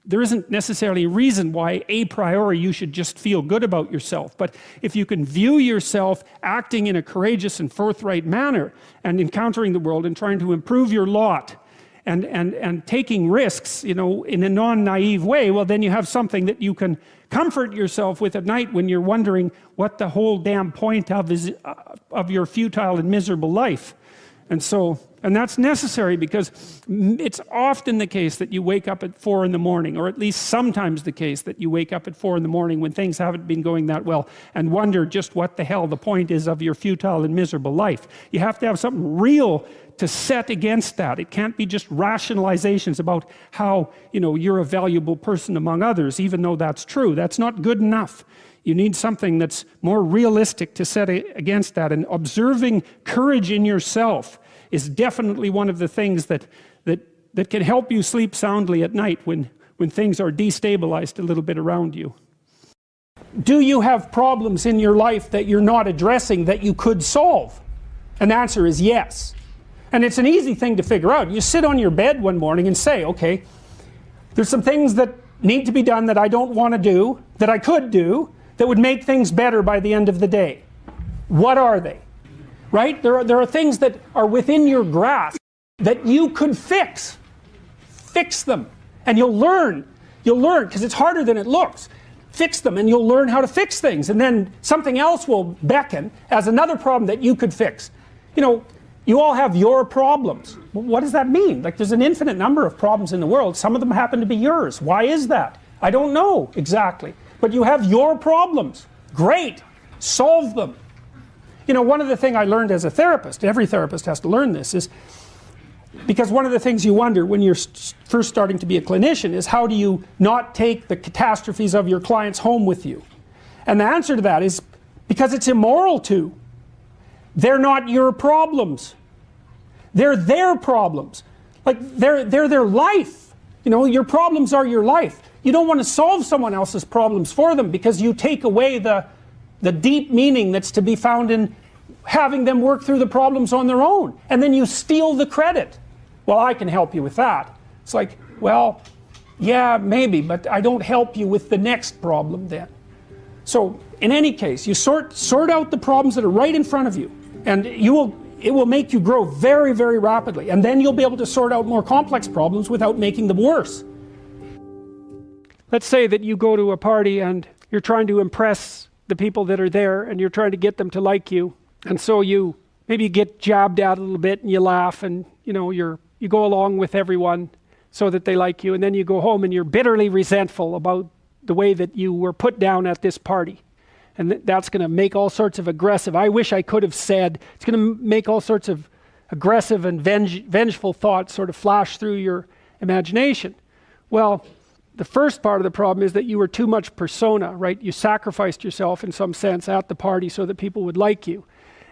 there isn't necessarily a reason why a priori you should just feel good about yourself. But if you can view yourself acting in a courageous and forthright manner and encountering the world and trying to improve your lot and taking risks, you know, in a non-naive way, well, then you have something that you can comfort yourself with at night when you're wondering what the whole damn point of your futile and miserable life. And that's necessary because it's often the case that you wake up at 4 in the morning, or at least sometimes the case that you wake up at 4 in the morning when things haven't been going that well and wonder just what the hell the point is of your futile and miserable life. You have to have something real to set against that. It can't be just rationalizations about how, you know, you're a valuable person among others, even though that's true. That's not good enough. You need something that's more realistic to set against that. And observing courage in yourself is definitely one of the things that can help you sleep soundly at night when things are destabilized a little bit around you. Do you have problems in your life that you're not addressing that you could solve? And the answer is yes. And it's an easy thing to figure out. You sit on your bed one morning and say, okay, there's some things that need to be done that I don't want to do, that I could do, that would make things better by the end of the day. What are they? Right? There are things that are within your grasp that you could fix. Fix them. And you'll learn, because it's harder than it looks. Fix them and you'll learn how to fix things. And then something else will beckon as another problem that you could fix. You know, You all have your problems. What does that mean? Like, there's an infinite number of problems in the world. Some of them happen to be yours. Why is that? I don't know exactly. But you have your problems. Great. Solve them. You know, one of the things I learned as a therapist, every therapist has to learn this, is because one of the things you wonder when you're first starting to be a clinician is how do you not take the catastrophes of your clients home with you? And the answer to that is because it's immoral to. They're not your problems. They're their problems. Like, they're their life. You know, your problems are your life. You don't want to solve someone else's problems for them because you take away the deep meaning that's to be found in having them work through the problems on their own. And then you steal the credit. Well, I can help you with that. It's like, well, yeah, maybe, but I don't help you with the next problem then. So in any case, you sort out the problems that are right in front of you, and it will make you grow very, very rapidly. And then you'll be able to sort out more complex problems without making them worse. Let's say that you go to a party and you're trying to impress the people that are there and you're trying to get them to like you. And so maybe you get jabbed at a little bit and you laugh and you know you go along with everyone so that they like you, and then you go home and you're bitterly resentful about the way that you were put down at this party. And that's going to make all sorts of aggressive, I wish I could have said, it's going to make all sorts of aggressive and vengeful thoughts sort of flash through your imagination. Well, the first part of the problem is that you were too much persona, right? You sacrificed yourself in some sense at the party so that people would like you.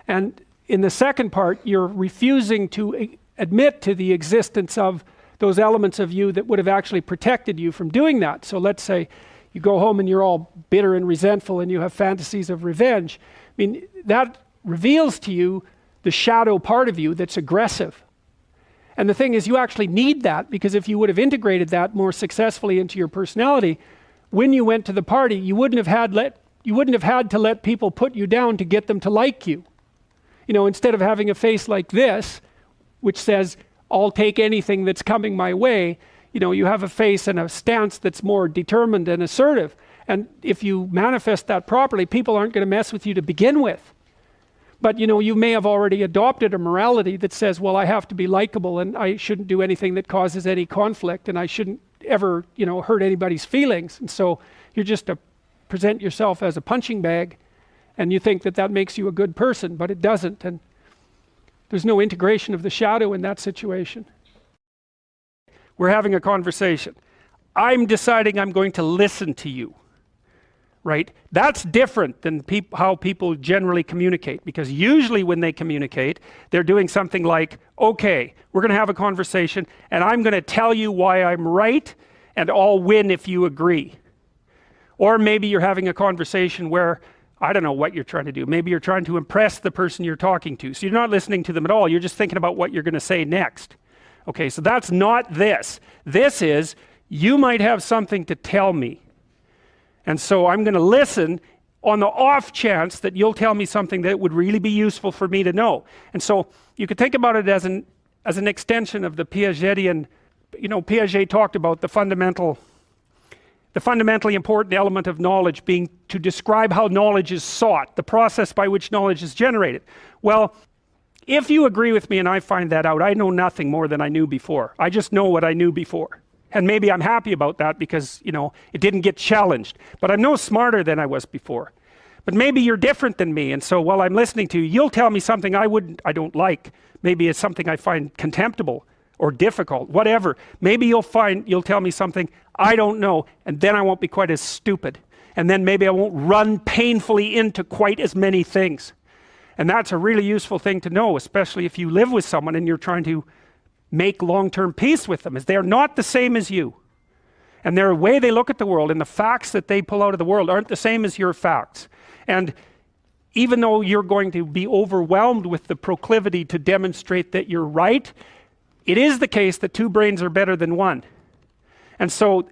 And in the second part, you're refusing to admit to the existence of those elements of you that would have actually protected you from doing that. So let's say you go home and you're all bitter and resentful and you have fantasies of revenge. I mean, that reveals to you the shadow part of you that's aggressive. And the thing is, you actually need that, because if you would have integrated that more successfully into your personality, when you went to the party, you wouldn't have had to let people put you down to get them to like you. You know, instead of having a face like this, which says, I'll take anything that's coming my way, you know, you have a face and a stance that's more determined and assertive. And if you manifest that properly, people aren't going to mess with you to begin with. But, you know, you may have already adopted a morality that says, well, I have to be likable and I shouldn't do anything that causes any conflict and I shouldn't ever, you know, hurt anybody's feelings. And so you're just to present yourself as a punching bag, and you think that that makes you a good person, but it doesn't. And there's no integration of the shadow in that situation. We're having a conversation. I'm deciding I'm going to listen to you, right? That's different than how people generally communicate, because usually when they communicate, they're doing something like, okay, we're going to have a conversation and I'm going to tell you why I'm right and I'll win if you agree. Or maybe you're having a conversation where, I don't know what you're trying to do. Maybe you're trying to impress the person you're talking to. So you're not listening to them at all. You're just thinking about what you're going to say next. Okay, so that's not this. This is, you might have something to tell me. And so I'm going to listen on the off chance that you'll tell me something that would really be useful for me to know. And so you could think about it as an extension of the Piagetian, you know, Piaget talked about the fundamentally important element of knowledge being to describe how knowledge is sought, the process by which knowledge is generated. Well, if you agree with me and I find that out, I know nothing more than I knew before. I just know what I knew before. And maybe I'm happy about that because, you know, it didn't get challenged. But I'm no smarter than I was before. But maybe you're different than me, and so while I'm listening to you, you'll tell me something I don't like. Maybe it's something I find contemptible or difficult, whatever. Maybe you'll tell me something I don't know, and then I won't be quite as stupid. And then maybe I won't run painfully into quite as many things. And that's a really useful thing to know, especially if you live with someone and you're trying to make long-term peace with them, is they're not the same as you. And their way they look at the world and the facts that they pull out of the world aren't the same as your facts. And even though you're going to be overwhelmed with the proclivity to demonstrate that you're right, it is the case that two brains are better than one. And so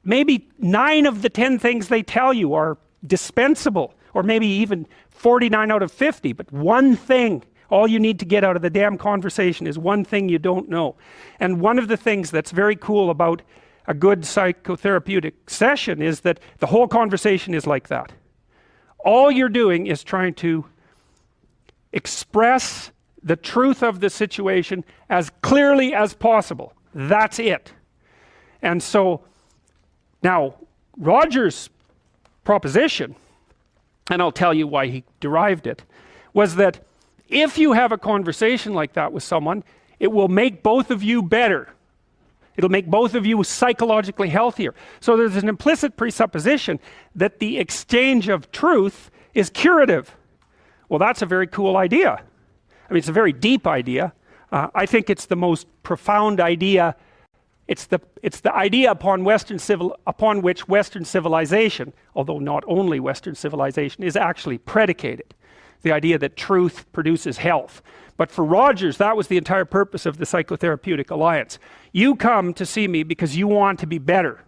maybe 9 of the 10 things they tell you are dispensable, or maybe even 49 out of 50, but one thing, all you need to get out of the damn conversation is one thing you don't know. And one of the things that's very cool about a good psychotherapeutic session is that the whole conversation is like that. All you're doing is trying to express the truth of the situation as clearly as possible. That's it. And so, now, Roger's proposition, and I'll tell you why he derived it, was that if you have a conversation like that with someone, it will make both of you better. It'll make both of you psychologically healthier. So there's an implicit presupposition that the exchange of truth is curative. Well, that's a very cool idea. I mean, it's a very deep idea. I think it's the most profound idea. It's the idea upon which Western civilization, although not only Western civilization, is actually predicated. The idea that truth produces health. But for Rogers, that was the entire purpose of the Psychotherapeutic Alliance. You come to see me because you want to be better.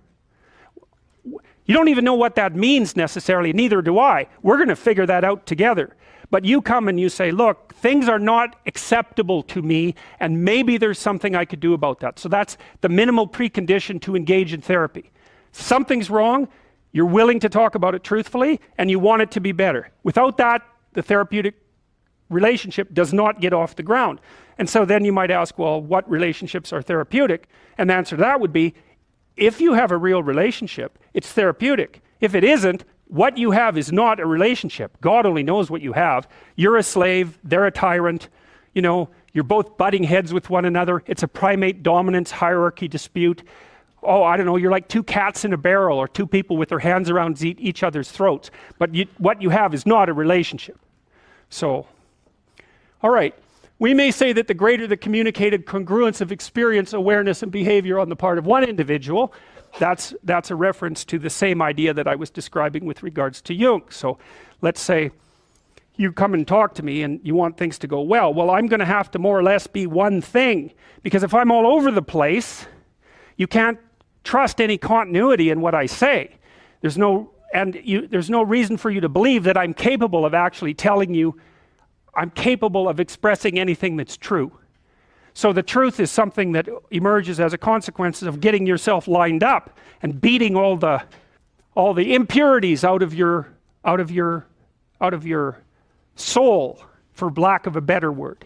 You don't even know what that means necessarily, neither do I. We're going to figure that out together. But you come and you say, look, things are not acceptable to me, and maybe there's something I could do about that. So that's the minimal precondition to engage in therapy. Something's wrong, you're willing to talk about it truthfully, and you want it to be better. Without that, the therapeutic relationship does not get off the ground. And so then you might ask, well, what relationships are therapeutic? And the answer to that would be, if you have a real relationship, it's therapeutic. If it isn't, what you have is not a relationship. God only knows what you have. You're a slave, they're a tyrant, you know, you're both butting heads with one another. It's a primate dominance hierarchy dispute. Oh, I don't know, you're like two cats in a barrel, or two people with their hands around each other's throats. But what you have is not a relationship. So, all right. We may say that the greater the communicated congruence of experience, awareness, and behavior on the part of one individual, that's a reference to the same idea that I was describing with regards to Jung. So let's say you come and talk to me and you want things to go well. Well, I'm going to have to more or less be one thing, because if I'm all over the place, you can't trust any continuity in what I say. There's no reason for you to believe that I'm capable of actually telling you, I'm capable of expressing anything that's true. So the truth is something that emerges as a consequence of getting yourself lined up and beating all the impurities out of your soul, for lack of a better word.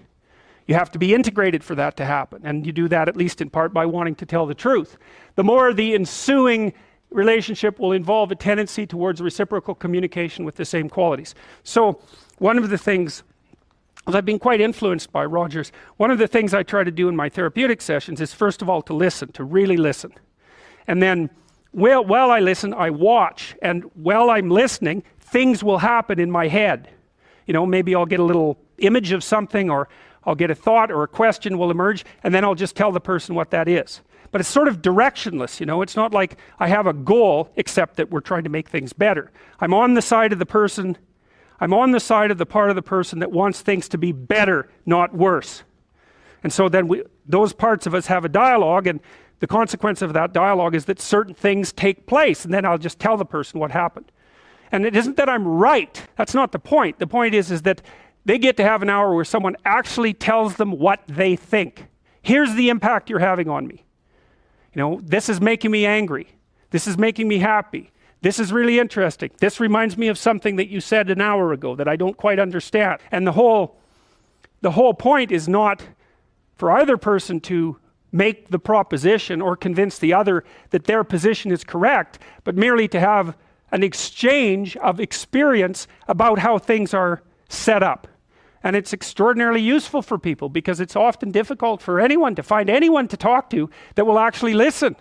You have to be integrated for that to happen, and you do that at least in part by wanting to tell the truth. The more the ensuing relationship will involve a tendency towards reciprocal communication with the same qualities. So one of the things, I've been quite influenced by Rogers. One of the things I try to do in my therapeutic sessions is, first of all, to listen, to really listen. And then, while I listen, I watch. And while I'm listening, things will happen in my head. You know, maybe I'll get a little image of something, or I'll get a thought or a question will emerge, and then I'll just tell the person what that is. But it's sort of directionless, you know. It's not like I have a goal, except that we're trying to make things better. I'm on the side of the person. I'm on the side of the part of the person that wants things to be better, not worse. And so then those parts of us have a dialogue, and the consequence of that dialogue is that certain things take place, and then I'll just tell the person what happened. And it isn't that I'm right. That's not the point. The point is that they get to have an hour where someone actually tells them what they think. Here's the impact you're having on me. You know, this is making me angry. This is making me happy. This is really interesting. This reminds me of something that you said an hour ago that I don't quite understand. And the whole point is not for either person to make the proposition or convince the other that their position is correct, but merely to have an exchange of experience about how things are set up. And it's extraordinarily useful for people, because it's often difficult for anyone to find anyone to talk to that will actually listen.